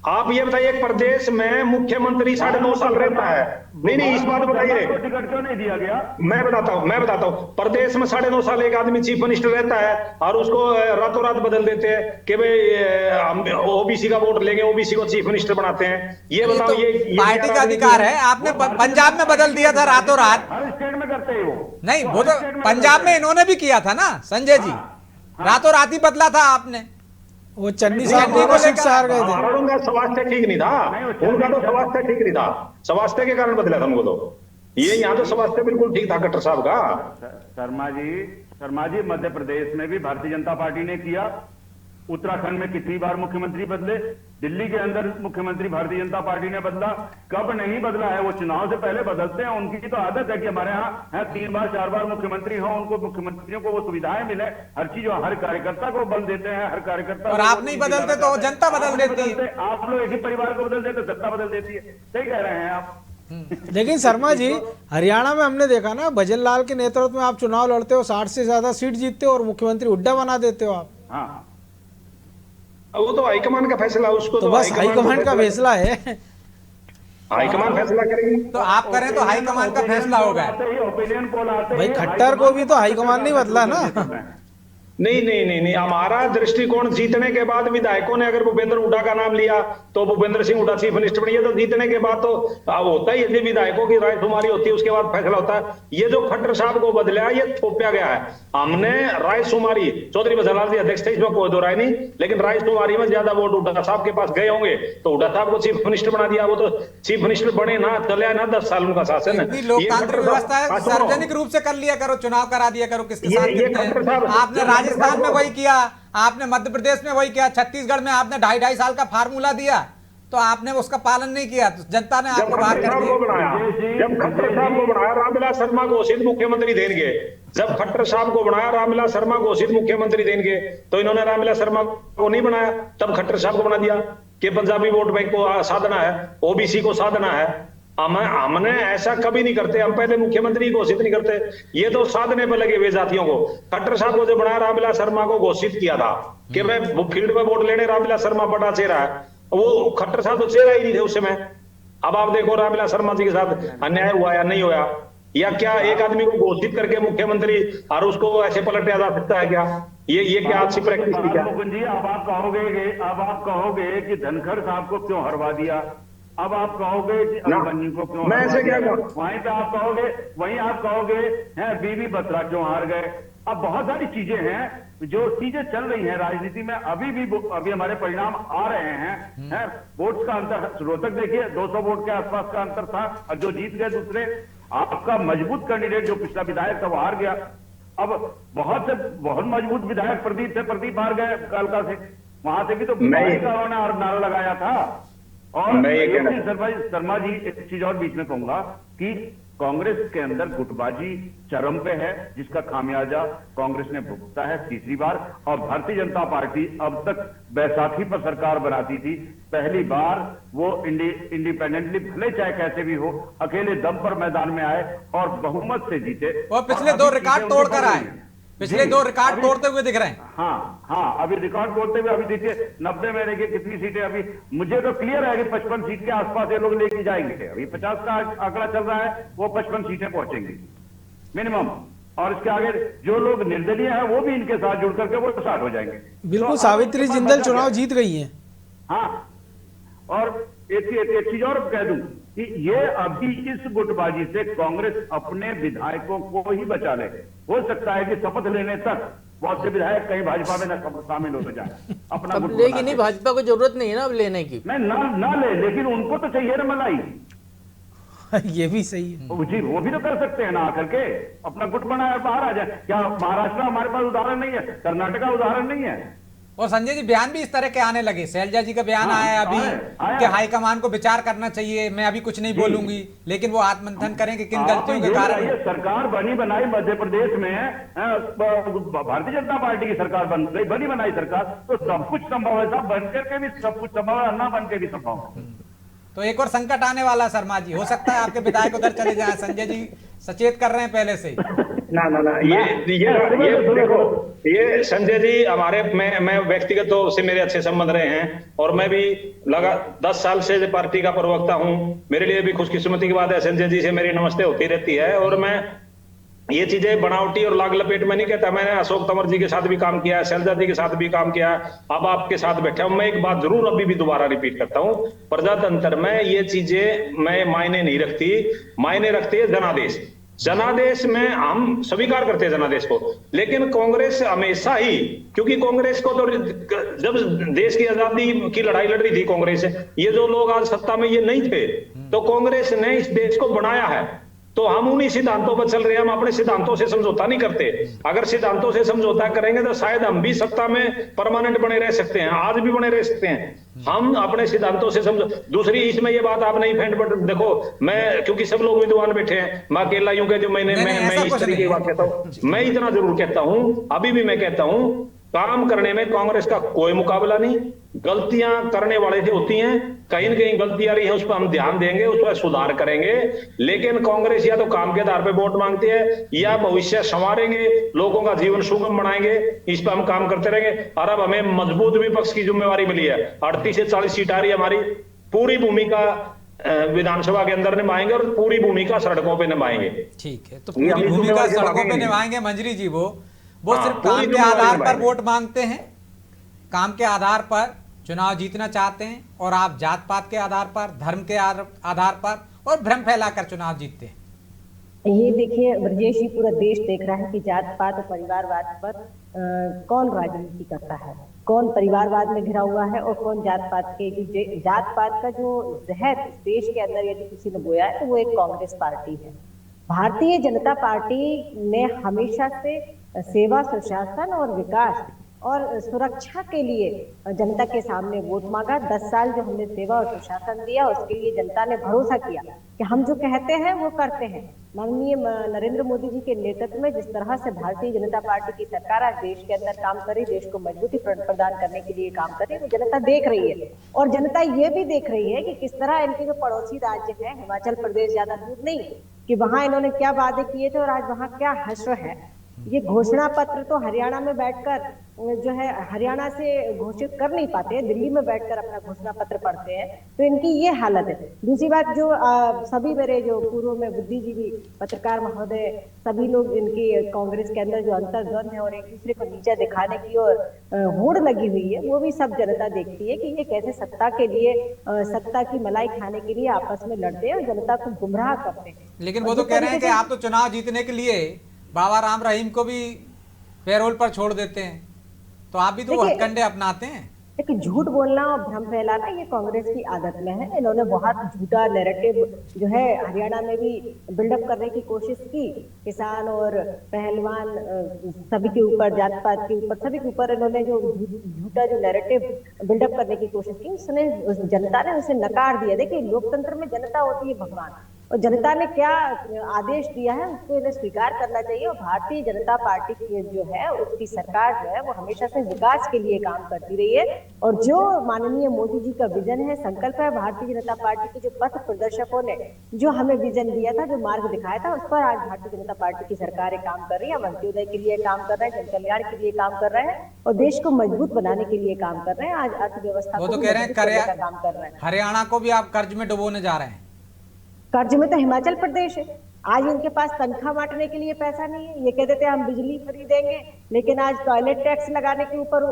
आप ये बताइए, एक प्रदेश में मुख्यमंत्री 9.5 साल रहता है। नहीं, इस बात बताइए, टिकट क्यों नहीं दिया गया? मैं बताता हूँ। प्रदेश में 9.5 साल एक आदमी चीफ मिनिस्टर रहता है और उसको रातों रात बदल देते हैं कि भाई ओबीसी का वोट लेंगे, ओबीसी को चीफ मिनिस्टर बनाते हैं। ये बताओ, ये पार्टी का अधिकार है। आपने पंजाब में बदल दिया था रातों रात। हर स्टेट में करते हैं वो। नहीं, वो तो पंजाब में इन्होंने भी किया था ना संजय जी, रातों रात ही बदला था आपने। वो चन्नी साहब को सीट से हार गए थे। उनका स्वास्थ्य ठीक नहीं था, उनका तो स्वास्थ्य ठीक नहीं था, स्वास्थ्य के कारण बदला था उनको तो। ये यहाँ तो स्वास्थ्य बिल्कुल ठीक था खट्टर साहब का। शर्मा जी मध्य प्रदेश में भी भारतीय जनता पार्टी ने किया, उत्तराखंड में कितनी बार मुख्यमंत्री बदले, दिल्ली के अंदर मुख्यमंत्री भारतीय जनता पार्टी ने बदला, कब नहीं बदला है? वो चुनाव से पहले बदलते हैं, उनकी तो आदत है कि हमारे यहाँ है 3 बार 4 बार मुख्यमंत्री हो, उनको मुख्यमंत्रियों को वो सुविधाएं मिले, हर चीज हर कार्यकर्ता को बल देते हैं, हर कार्यकर्ता। और आप नहीं बदलते तो जनता बदल देती है। आप लोग एक ही परिवार को बदल देते, जनता बदल देती है। सही कह रहे हैं आप। लेकिन शर्मा जी, हरियाणा में हमने देखा ना, भजन लाल के नेतृत्व में आप चुनाव लड़ते हो, 60 से ज्यादा सीट जीतते हो और मुख्यमंत्री हुड्डा बना देते हो आप। हाँ, वो तो हाईकमान का फैसला, उसको तो बस हाईकमान का फैसला है। हाईकमान फैसला करेगी तो आप करें तो हाईकमान का फैसला होगा। ओपिनियन पोल आते भाई खट्टर को भी तो हाईकमान नहीं बदला ना। नहीं, हमारा दृष्टिकोण जीतने के बाद विधायकों ने अगर भूपेंद्र हुड्डा का नाम लिया तो भूपेंद्र सिंह हुड्डा चीफ मिनिस्टर बनिए, तो जीतने के बाद तो होता ही, यदि विधायकों की रायशुमारी होती है उसके बाद फैसला होता है। ये जो खट्टर साहब को बदला, ये थोपा गया है। हमने रायशुमारी, चौधरी बसरलाल जी अध्यक्ष थे, इसमें कोई दो राय नहीं, लेकिन रायशुमारी में ज्यादा वोट हुड्डा साहब के पास गए होंगे तो हुड्डा साहब को चीफ मिनिस्टर बना दिया। वो तो चीफ मिनिस्टर बने ना, चले ना 10 साल उनका शासन है। लोकतांत्रिक व्यवस्था है, सार्वजनिक रूप से कर लिया करो, चुनाव करा दिया करो किसके साथ। आपने राजस्थान में वही किया, आपने मध्य प्रदेश में वही किया, छत्तीसगढ़ में आपने 2.5 साल का फार्मूला दिया तो आपने उसका पालन नहीं किया, तो जनता ने आपको बाहर कर दिया। जब खट्टर साहब को बनाया रामविलास शर्मा घोषित मुख्यमंत्री देंगे, जब खट्टर साहब को बनाया रामविलास शर्मा घोषित मुख्यमंत्री देंगे, तो इन्होंने रामविलास शर्मा को नहीं बनाया, तब खट्टर साहब को बना दिया कि पंजाबी वोट बैंक को साधना है, ओबीसी को साधना है। हमने ऐसा कभी नहीं करते, हम पहले मुख्यमंत्री घोषित नहीं करते, ये तो साधने पर लगे हुए जातियों को। खट्टर साहब को जो बनाया रामविलास शर्मा को घोषित किया था कि मैं फील्ड में वोट लेने, रामविलास शर्मा बड़ा चेहरा है, वो खट्टर साहब तो चेहरा ही नहीं थे उस समय। अब आप देखो रामविलास शर्मा जी के साथ अन्याय हुआ या नहीं हुआ, या क्या एक आदमी को घोषित करके मुख्यमंत्री और उसको ऐसे पलटा जा सकता है क्या? ये क्या अच्छी प्रैक्टिस थी क्या? जी, अब आप कहोगे कि धनखड़ साहब को क्यों हरवा दिया, अब आप कहोगे कि अभिमन्यु को क्यों, मैं ऐसे क्या कहूं? वहीं पे आप कहोगे, वहीं आप कहोगे हैं बीबी बत्रा क्यों हार गए। अब बहुत सारी चीजें हैं, जो चीजें चल रही हैं राजनीति में, अभी हमारे परिणाम आ रहे हैं। वोट्स का अंतर, रोहतक देखिए 200 वोट के आसपास का अंतर था, और जो जीत गए दूसरे, आपका मजबूत कैंडिडेट जो पिछला विधायक था वो हार गया। अब बहुत मजबूत विधायक प्रदीप थे, प्रदीप हार गए कालका से, वहां से भी तो नारा लगाया था। और शर्मा जी एक चीज और बीच में कहूंगा कि कांग्रेस के अंदर गुटबाजी चरम पे है, जिसका खामियाजा कांग्रेस ने भुगता है तीसरी बार। और भारतीय जनता पार्टी अब तक बैसाखी पर सरकार बनाती थी, पहली बार वो इंडिपेंडेंटली, भले चाहे कैसे भी हो, अकेले दम पर मैदान में आए और बहुमत से जीते। और पिछले 2 रिकॉर्ड तोड़कर आए, पिछले जी, 2 रिकॉर्ड अभी- तोड़ते हुए दिख रहे हैं। हाँ, अभी रिकॉर्ड तोड़ते हुए, अभी देखिए 90 में देखिए कितनी सीटें, अभी मुझे तो क्लियर है कि 55 सीट के आसपास ये लोग लेके जाएंगे। अभी 50 का आंकड़ा चल रहा है, वो 55 सीटें पहुंचेंगी मिनिमम, और इसके आगे जो लोग निर्दलीय हैं वो भी इनके साथ जुड़ करके वो 60 हो जाएंगे। बिल्कुल, तो सावित्री आपके पास जिंदल बचा चुनाव क्या? जीत गई हैं। हाँ, और एक चीज और कह दूं कि ये अभी इस गुटबाजी से कांग्रेस अपने विधायकों को ही बचा ले। हो सकता है कि शपथ लेने तक बहुत से विधायक कहीं भाजपा में न शामिल हो जाए, अपना अब गुट लेकिन बना नहीं, के। भाजपा को जरूरत नहीं है ना अब लेने की। नहीं, ना ले, लेकिन उनको तो चाहिए ना मलाई। ये भी सही है। जी, वो भी तो कर सकते हैं ना, आकर के अपना गुट बनाया बाहर आ जाए। क्या महाराष्ट्र हमारे पास उदाहरण नहीं है? कर्नाटका उदाहरण नहीं है? और संजय जी, बयान भी इस तरह के आने लगे। शैलजा जी का बयान हाँ, आया अभी आया। कि हाईकमान को विचार करना चाहिए, मैं अभी कुछ नहीं बोलूंगी, लेकिन वो आत्ममंथन करेंगे किन आप गलतियों के ये कारण। बताइए, सरकार बनी बनाई मध्य प्रदेश में भारतीय जनता पार्टी की सरकार बनी बनाई सरकार, तो सब कुछ संभव है। सब बन करके भी सब कुछ संभव है, ना बन के भी संभव है। तो एक और संकट आने वाला है शर्मा जी, हो सकता है आपके विधायक उधर चले जाएं। संजय जी सचेत कर रहे हैं पहले से ही। ना ये देखो, ये संजय जी हमारे, मैं व्यक्तिगत तौर से मेरे अच्छे संबंध रहे हैं, और मैं भी लगा 10 साल से पार्टी का प्रवक्ता हूं। मेरे लिए भी खुशकिस्मती की बात है, संजय जी से मेरी नमस्ते होती रहती है। और मैं ये चीजें बनावटी और लाग लपेट में नहीं कहता। मैंने अशोक तंवर जी के साथ भी काम किया है, शैलजा जी के साथ भी काम किया है, अब आपके साथ बैठा हूं। मैं एक बात जरूर अभी भी दोबारा रिपीट करता हूं, प्रजातंत्र में ये चीजें मैं मायने नहीं रखती, मायने रखती है जनादेश। जनादेश में हम स्वीकार करते हैं जनादेश को, लेकिन कांग्रेस हमेशा ही, क्योंकि कांग्रेस को तो जब देश की आजादी की लड़ाई लड़ रही थी कांग्रेस, ये जो लोग आज सत्ता में ये नहीं थे, तो कांग्रेस ने इस देश को बनाया है। तो हम उन्हीं सिद्धांतों पर चल रहे हैं, हम अपने सिद्धांतों से समझौता नहीं करते। अगर सिद्धांतों से समझौता करेंगे तो शायद हम भी सत्ता में परमानेंट बने रह सकते हैं, आज भी बने रह सकते हैं। हम अपने सिद्धांतों से समझो। दूसरी इसमें ये बात आप नहीं फेंट, बट देखो, मैं क्योंकि सब लोग विद्वान बैठे हैं, मैं अकेला यूं कह जो मैं इस तरीके की बात कहता हूं। मैं इतना जरूर कहता हूं, अभी भी मैं कहता हूं, काम करने में कांग्रेस का कोई मुकाबला नहीं। गलतियां करने वाले से होती हैं, कहीं न कहीं गलतियां रही हैं, उस पर हम ध्यान देंगे, उस पर सुधार करेंगे। लेकिन कांग्रेस या तो काम के आधार पर वोट मांगती है, या भविष्य संवारेंगे, लोगों का जीवन सुगम बनाएंगे, इस पर हम काम करते रहेंगे। और अब हमें मजबूत विपक्ष की जिम्मेवारी मिली है। 38 से 40 सीट आ रही है हमारी, पूरी भूमिका विधानसभा के अंदर निभाएंगे और पूरी भूमिका सड़कों पे निभाएंगे। ठीक है, तो पूरी भूमिका सड़कों पे निभाएंगे। मंजरी जी वो सिर्फ काम के आधार पर वोट मांगते हैं, काम के आधार पर चुनाव जीतना चाहते हैं, और आप जात पात के आधार पर, धर्म के आधार पर और भ्रम फैलाकर चुनाव जीतते हैं। ये देखिए ब्रजेश जी, पूरा देश देख रहा है कि जात पात और परिवारवाद पर कौन राजनीति करता है, कौन परिवारवाद में घिरा हुआ है और कौन जात पात के। जात पात का जो जहर इस देश के अंदर यदि किसी ने बोया है तो वो एक कांग्रेस पार्टी है। भारतीय जनता पार्टी ने हमेशा से सेवा, सुशासन और विकास और सुरक्षा के लिए जनता के सामने वोट मांगा। 10 साल जो हमने सेवा और सुशासन दिया, उसके लिए जनता ने भरोसा किया कि हम जो कहते हैं वो करते हैं। माननीय नरेंद्र मोदी जी के नेतृत्व में जिस तरह से भारतीय जनता पार्टी की सरकार आज देश के अंदर काम कर रही, देश को मजबूती प्रदान करने के लिए काम कर रही है, वो जनता देख रही है। और जनता ये भी देख रही है कि किस तरह इनके जो पड़ोसी राज्य है, हिमाचल प्रदेश ज्यादा दूर नहीं, कि वहां इन्होंने क्या वादे किए थे और आज वहां क्या हश्र है। ये घोषणा पत्र तो हरियाणा में बैठकर जो है हरियाणा से घोषित कर नहीं पाते हैं, दिल्ली में बैठकर अपना घोषणा पत्र पढ़ते हैं, तो इनकी ये हालत है। दूसरी बात, जो सभी मेरे जो पूर्व में बुद्धिजीवी पत्रकार महोदय, सभी लोग इनकी कांग्रेस के अंदर जो अंतर्द्वंद है और एक दूसरे को नीचा दिखाने की और होड़ लगी हुई है, वो भी सब जनता देखती है कि ये कैसे सत्ता के लिए, सत्ता की मलाई खाने के लिए आपस में लड़ते हैं और जनता को गुमराह करते हैं। लेकिन वो तो कह रहे हैं कि आप तो चुनाव जीतने के लिए बाबा राम रहीम को भी पैरोल पर छोड़ देते हैं, तो आप भी तो हथकंडे अपनाते हैं। एक झूठ बोलना और भ्रम फैलाना ये कांग्रेस की आदत में है। इन्होंने बहुत झूठा नैरेटिव जो है हरियाणा में भी बिल्डअप करने की कोशिश की। किसान और पहलवान सभी के ऊपर, जात पात के ऊपर, सभी के ऊपर इन्होंने जो झूठा जो नैरेटिव बिल्डअप करने की कोशिश की, उसने जनता ने उसे नकार दिया। देखिए, लोकतंत्र में जनता होती है भगवान। और जनता ने क्या आदेश दिया है उसको इन्हें स्वीकार करना चाहिए। और भारतीय जनता पार्टी की जो है उसकी सरकार जो है वो हमेशा से विकास के लिए काम करती रही है। और जो माननीय मोदी जी का विजन है, संकल्प है, भारतीय जनता पार्टी के जो पथ प्रदर्शकों ने जो हमें विजन दिया था, जो मार्ग दिखाया था, उस पर आज भारतीय जनता पार्टी की सरकारें काम कर रही है। अंत्योदय के लिए काम कर रहे हैं, जन कल्याण के लिए काम कर रहे हैं और देश को मजबूत बनाने के लिए काम कर रहे हैं। आज अर्थव्यवस्था वो को तो कह रहे हैं मजबूत करने का काम कर रहे हैं। हरियाणा को भी आप कर्ज में डुबोने जा रहे हैं। कर्ज में तो हिमाचल प्रदेश है। आज इनके पास तनख्वाह बांटने के लिए पैसा नहीं है। ये कहते थे हम बिजली फ्री देंगे, लेकिन आज टॉयलेट टैक्स लगाने के ऊपर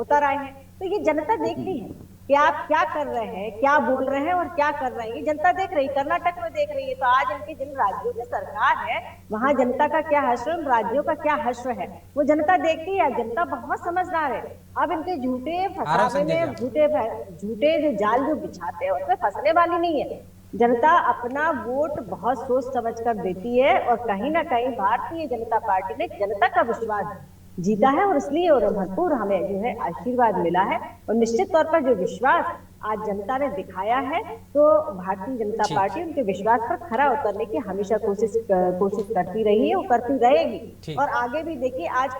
उतर आए हैं। तो ये जनता देख रही है कि आप क्या कर रहे हैं, क्या बोल रहे हैं और क्या कर रहे हैं। ये जनता देख रही है, कर्नाटक में देख रही है। तो आज इनके जिन राज्यों में सरकार है वहां जनता का क्या हश्र, उन राज्यों का क्या हश्र है, वो जनता देखती है। जनता बहुत समझदार है। अब इनके झूठे फसावे में झूठे जो जाल जो बिछाते हैं उसमें फंसने वाली नहीं है। जनता अपना वोट बहुत सोच समझ कर देती है और कहीं ना कहीं भारतीय जनता पार्टी ने जनता का विश्वास जीता है और इसलिए और भरपूर हमें जो है आशीर्वाद मिला है। और निश्चित तौर पर जो विश्वास आज जनता ने दिखाया है तो भारतीय जनता पार्टी उनके विश्वास पर खरा उतरने की हमेशा कोशिश करती रही है और करती रहेगी। और आगे भी देखिए, आज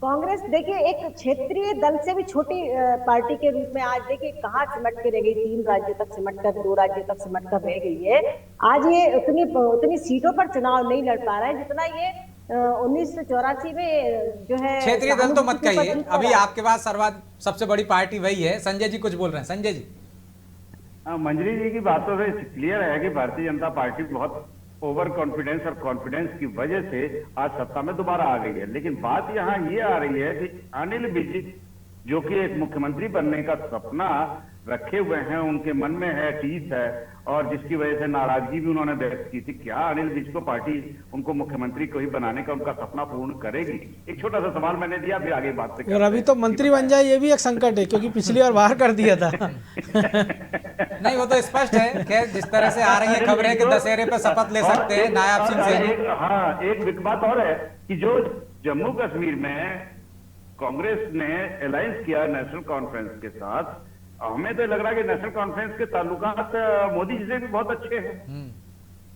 कांग्रेस देखिए एक क्षेत्रीय दल से भी छोटी पार्टी के रूप में आज देखिए कहाँ सिमट के रह गई। 3 राज्यों तक सिमट कर, 2 राज्यों तक सिमट कर रह गई है। आज ये उतनी सीटों पर चुनाव नहीं लड़ पा रहा है जितना ये 1984 में जो है। क्षेत्रीय दल तो मत कहिए, अभी आपके पास सबसे बड़ी पार्टी वही है। संजय जी कुछ बोल रहे हैं। संजय जी। मंजरी जी की बातों से क्लियर है कि भारतीय जनता पार्टी बहुत ओवर कॉन्फिडेंस और कॉन्फिडेंस की वजह से आज सत्ता में दोबारा आ गई है। लेकिन बात यहाँ ये आ रही है कि अनिल विज जो कि एक मुख्यमंत्री बनने का सपना रखे हुए हैं, उनके मन में है, टीस है, और जिसकी वजह से नाराजगी भी उन्होंने व्यक्त की थी। क्या अनिल विज को पार्टी उनको मुख्यमंत्री को ही बनाने का उनका सपना पूर्ण करेगी? एक छोटा सा सवाल मैंने दिया, फिर आगे बात पे। और अभी तो मंत्री बन जाए ये भी एक संकट है, क्योंकि पिछली बार बाहर कर दिया था। नहीं, वो तो स्पष्ट है कि जिस तरह से आ रही है खबरें कि दशहरे पे शपथ ले सकते हैं नायब सिंह सैनी। हाँ, एक बात और है कि जो जम्मू कश्मीर में कांग्रेस ने अलायंस किया नेशनल कॉन्फ्रेंस के साथ, हमें तो लग रहा है कि नेशनल कॉन्फ्रेंस के ताल्लुकात मोदी जी से भी बहुत अच्छे हैं।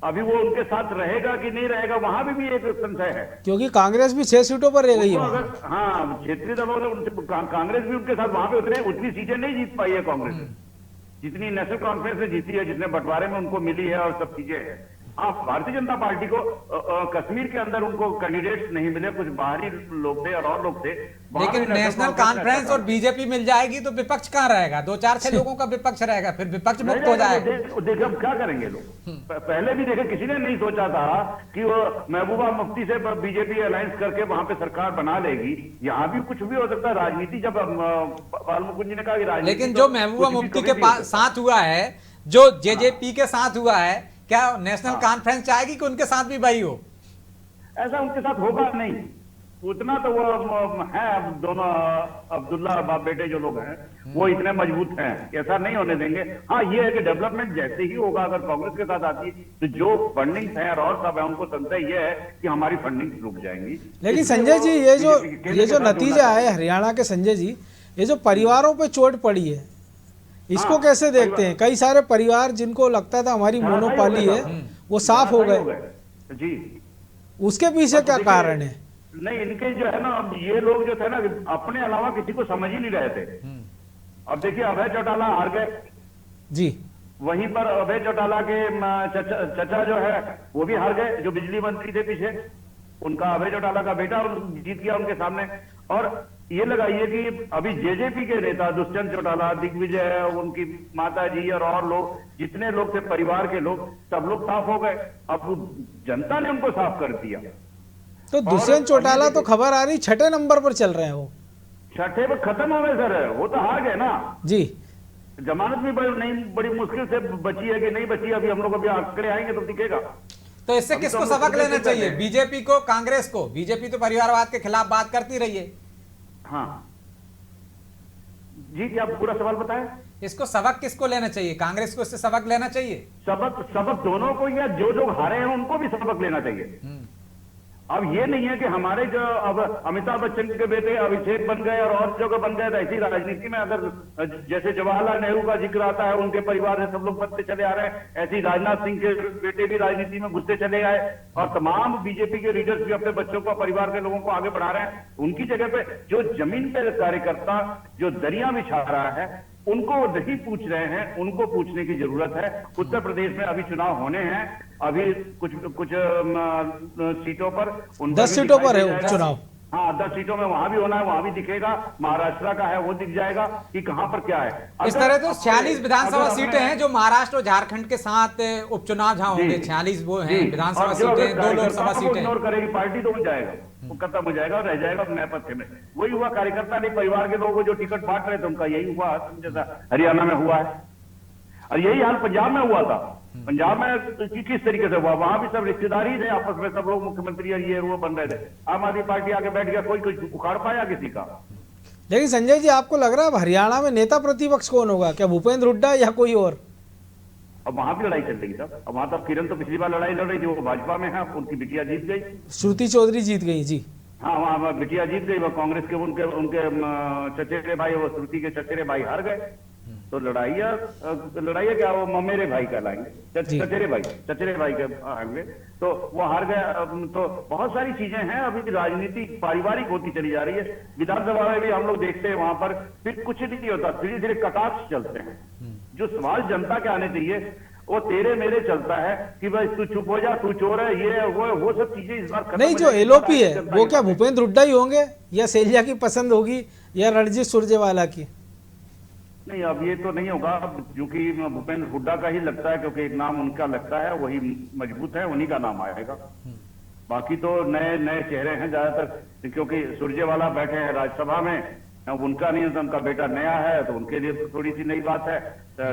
अभी वो उनके साथ रहेगा कि नहीं रहेगा, वहां भी एक संशय है, क्योंकि कांग्रेस भी 6 सीटों पर रह गई है। हाँ, क्षेत्रीय दलों ने कांग्रेस भी उनके साथ वहां पे उतनी सीटें नहीं जीत पाई है कांग्रेस जितनी नेशनल कॉन्फ्रेंस में जीती है, जितने बंटवारे में उनको मिली है और सब चीजें हैं। आप भारतीय जनता पार्टी को कश्मीर के अंदर उनको कैंडिडेट्स नहीं मिले, कुछ बाहरी लोग थे और लोग थे। लेकिन नेशनल कॉन्फ्रेंस और बीजेपी मिल जाएगी तो विपक्ष कहाँ रहेगा? 2-4-6 लोगों का विपक्ष रहेगा, फिर विपक्ष मुक्त हो जाएगा। देखिए अब क्या करेंगे लोग। पहले भी देखे, किसी ने नहीं सोचा था कि वो महबूबा मुफ्ती से बीजेपी अलायंस करके वहां पे सरकार बना लेगी। यहाँ भी कुछ भी हो सकता है। राजनीति, जब बालमुकुंद जी ने कहा कि राजनीति, लेकिन जो महबूबा मुफ्ती के साथ हुआ है, जो जेजेपी के साथ हुआ है, क्या नेशनल कॉन्फ्रेंस चाहेगी कि उनके साथ भी वही हो? ऐसा उनके साथ होगा नहीं। उतना तो वो है, दोनों अब्दुल्ला बाप बेटे जो लोग हैं वो इतने मजबूत हैं, ऐसा नहीं होने देंगे। हाँ, ये है कि डेवलपमेंट जैसे ही होगा, अगर कांग्रेस के साथ आती है तो जो फंडिंग है और सब है, उनको संशय ये है कि हमारी फंडिंग रुक जाएंगी। लेकिन संजय जी, ये जो नतीजा है हरियाणा के, संजय जी, ये जो परिवारों पे चोट पड़ी है, इसको कैसे देखते हैं? कई सारे परिवार जिनको लगता था हमारी मोनोपोली है, वो साफ हो गए जी। उसके पीछे क्या कारण है? नहीं, इनके जो है ना, अब ये लोग जो थे ना, अपने अलावा किसी को समझ ही नहीं रहे थे। अब देखिए, अभय चौटाला हार गए जी। वहीं पर अभय चौटाला के चचा जो है वो भी हार गए, जो बिजली मंत्री थे पीछे, उनका अभय चौटाला का बेटा और जीत गया उनके सामने। और ये लगाइए कि अभी जेजेपी के नेता दुष्यंत चौटाला, दिग्विजय, उनकी माता जी और लोग, जितने लोग थे परिवार के लोग, सब लोग साफ हो गए। अब जनता ने उनको साफ कर दिया। तो दुष्यंत चौटाला तो खबर आ रही 6ठे नंबर पर चल रहे हैं, वो 6ठे पर खत्म हो गए सर, वो तो हार गए ना जी। जमानत भी बड़ी मुश्किल से बची है कि नहीं बची, अभी हम लोग अभी आंकड़े आएंगे तो दिखेगा। तो इससे किसको सबक लेना चाहिए? बीजेपी को, कांग्रेस को? बीजेपी तो परिवारवाद के खिलाफ बात करती रही है। हाँ जी, क्या पूरा सवाल बताएं? इसको सबक किसको लेना चाहिए? कांग्रेस को इससे सबक लेना चाहिए? सबक दोनों को, या जो हारे हैं उनको भी सबक लेना चाहिए। अब ये नहीं है कि हमारे जो अब अमिताभ बच्चन के बेटे अभिषेक बन गए और जगह बन गए, तो ऐसी राजनीति में अगर जैसे जवाहरलाल नेहरू का जिक्र आता है, उनके परिवार से सब लोग बनते चले आ रहे हैं, ऐसे ही राजनाथ सिंह के बेटे भी राजनीति में घुसते चले आए और तमाम बीजेपी के लीडर्स भी अपने बच्चों को, परिवार के लोगों को आगे बढ़ा रहे हैं। उनकी जगह पे जो जमीन पे कार्यकर्ता जो दरिया बिछा रहा है, उनको नहीं पूछ रहे हैं, उनको पूछने की जरूरत है। उत्तर प्रदेश में अभी चुनाव होने हैं, अभी कुछ सीटों पर 10 सीटों पर है उपचुनाव। हाँ, 10 सीटों में वहां भी होना है, वहां भी दिखेगा। महाराष्ट्र का है, वो दिख जाएगा कि कहां पर क्या है। इस तरह तो 46 विधानसभा सीटें हैं जो महाराष्ट्र और झारखंड के साथ उपचुनाव जहां होंगे। 46 वो हैं विधानसभा सीटें, 2 लोकसभा सीटें। इग्नोर करेगी पार्टी तो हो जाएगा, वो खत्म हो जाएगा और रह जाएगा नेपथ्य में। वही हुआ कार्यकर्ता नहीं, परिवार के लोगों को जो टिकट बांट रहे थे उनका यही हुआ, जैसा हरियाणा में हुआ है। और यही हाल पंजाब में हुआ था। पंजाब में किस तरीके से हुआ, वहां भी सब रिश्तेदार ही थे आपस में, सब लोग मुख्यमंत्री और ये वो बन रहे थे। आम आदमी पार्टी आके बैठ गया, कोई कुछ उखाड़ पाया किसी का। लेकिन संजय जी, आपको लग रहा है अब हरियाणा में नेता प्रतिपक्ष कौन होगा? क्या भूपेंद्र हुड्डा या कोई और? अब वहां भी लड़ाई चल रही था। अब वहां तब किरण तो पिछली बार लड़ाई लड़ रही थी, वो भाजपा में है, उनकी बिटिया जीत गई। श्रुति चौधरी जीत गई जी। हाँ, वहां बिटिया जीत गई। वो कांग्रेस के उनके चचेरे भाई, वो श्रुति के चचेरे भाई हार गए। तो लड़ाइया क्या, वो ममेरे भाई कहलाएंगे, चचेरे भाई के होंगे, तो वो हार गए। तो बहुत सारी चीजें हैं, अभी राजनीति पारिवारिक होती चली जा रही है। विधानसभा में भी हम लोग देखते हैं, वहां पर फिर कुछ नहीं होता, धीरे धीरे कटाक्ष चलते हैं। जो सवाल जनता के आने चाहिए वो तेरे मेरे चलता है कि भाई तू चुप हो जा, तू चोर है, ये वो सब चीजें इस बार खत्म नहीं। जो एलओपी है वो क्या भूपेंद्र हुड्डा ही होंगे या सेलिया की पसंद होगी या रणजीत सुरजेवाला की? नहीं, अब ये तो नहीं होगा, क्योंकि भूपेंद्र हुड्डा का ही लगता है, क्योंकि एक नाम उनका लगता है, वही मजबूत है, उन्हीं का नाम आएगा। बाकी तो नए चेहरे हैं ज्यादातर, क्योंकि सुरजेवाला बैठे हैं राज्यसभा में, उनका नहीं होता, उनका बेटा नया है, तो उनके लिए थोड़ी सी नई बात है।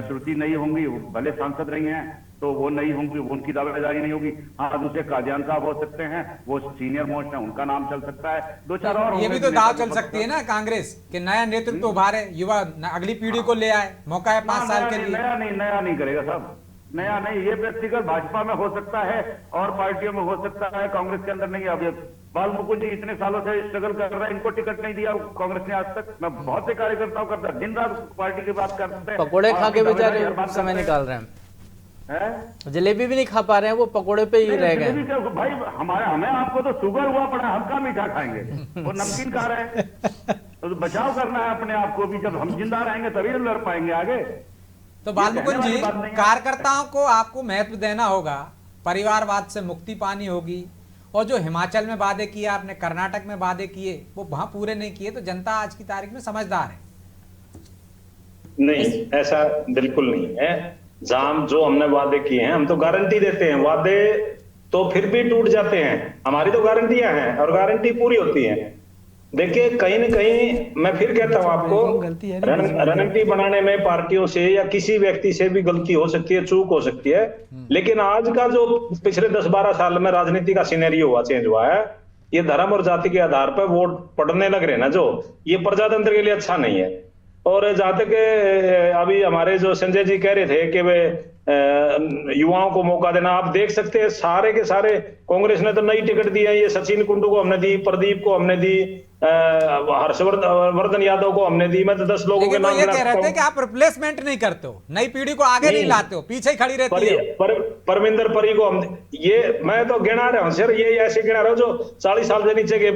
श्रुति नहीं होंगी, वो भले सांसद रही हैं, तो वो नहीं होंगी, उनकी दावेदारी नहीं होगी। हाँ, दूसरे कादियान साहब हो सकते हैं, वो सीनियर मोस्ट है, उनका नाम चल सकता है। 2-4 और ये भी तो दाव चल सकती है ना कांग्रेस के, नया नेतृत्व उभारे, युवा अगली पीढ़ी को ले आए, मौका है 5 साल के लिए। नया नहीं करेगा साहब, नया नहीं। ये व्यक्तिगत भाजपा में हो सकता है और पार्टियों में हो सकता है, कांग्रेस के अंदर नहीं। अब बाल मुकुंद जी इतने सालों से स्ट्रगल कर रहे हैं, इनको टिकट नहीं दिया कांग्रेस ने आज तक। मैं बहुत से कार्यकर्ताओं करता, दिन रात पार्टी की बात करते हैं, पकोड़े खा के बेचारे समय निकाल रहे हैं। जलेबी भी नहीं खा पा रहे हैं, वो पकोड़े पे ही रह गए भाई। हमें आपको तो शुगर हुआ पड़ा, हम का मीठा खाएंगे, वो नमकीन खा रहे हैं। तो बचाव करना है अपने आप को भी, जब हम जिंदा रहेंगे तभी लड़ पाएंगे आगे। तो बालमुकुंद जी, कार्यकर्ताओं को आपको महत्व देना होगा, परिवारवाद से मुक्ति पानी होगी, और जो हिमाचल में वादे किए आपने, कर्नाटक में वादे किए, वो वहां पूरे नहीं किए, तो जनता आज की तारीख में समझदार है। नहीं, ऐसा बिल्कुल नहीं है। जहां जो हमने वादे किए हैं, हम तो गारंटी देते हैं, वादे तो फिर भी टूट जाते हैं, हमारी तो गारंटियां हैं और गारंटी पूरी होती है। देखिए, कहीं न कहीं मैं फिर कहता हूं आपको, रणनीति बनाने में पार्टियों से या किसी व्यक्ति से भी गलती हो सकती है, चूक हो सकती है, लेकिन आज का जो पिछले 10-12 साल में राजनीति का सिनेरियो हुआ, चेंज हुआ है, ये धर्म और जाति के आधार पर वोट पड़ने लग रहे हैं ना, जो ये प्रजातंत्र के लिए अच्छा नहीं है। और जहां तक अभी हमारे जो संजय जी कह रहे थे कि वे युवाओं को मौका देना, आप देख सकते हैं सारे के सारे कांग्रेस ने तो नई टिकट दी है। ये सचिन कुंडू को हमने दी, प्रदीप को हमने दी, हर्षवर्धन यादव को हमने दी। मैं तो 10 लोगों के नाम ये कह रहे थे कि आप रिप्लेसमेंट नहीं करते हो, नई पीढ़ी को आगे नहीं लाते हो, पीछे ही खड़ी रहती है। परमिंदर परी को हम, ये मैं तो गिना रहा हूँ सर, ये ऐसे गिना रहा हूँ जो 40 साल से नीचे के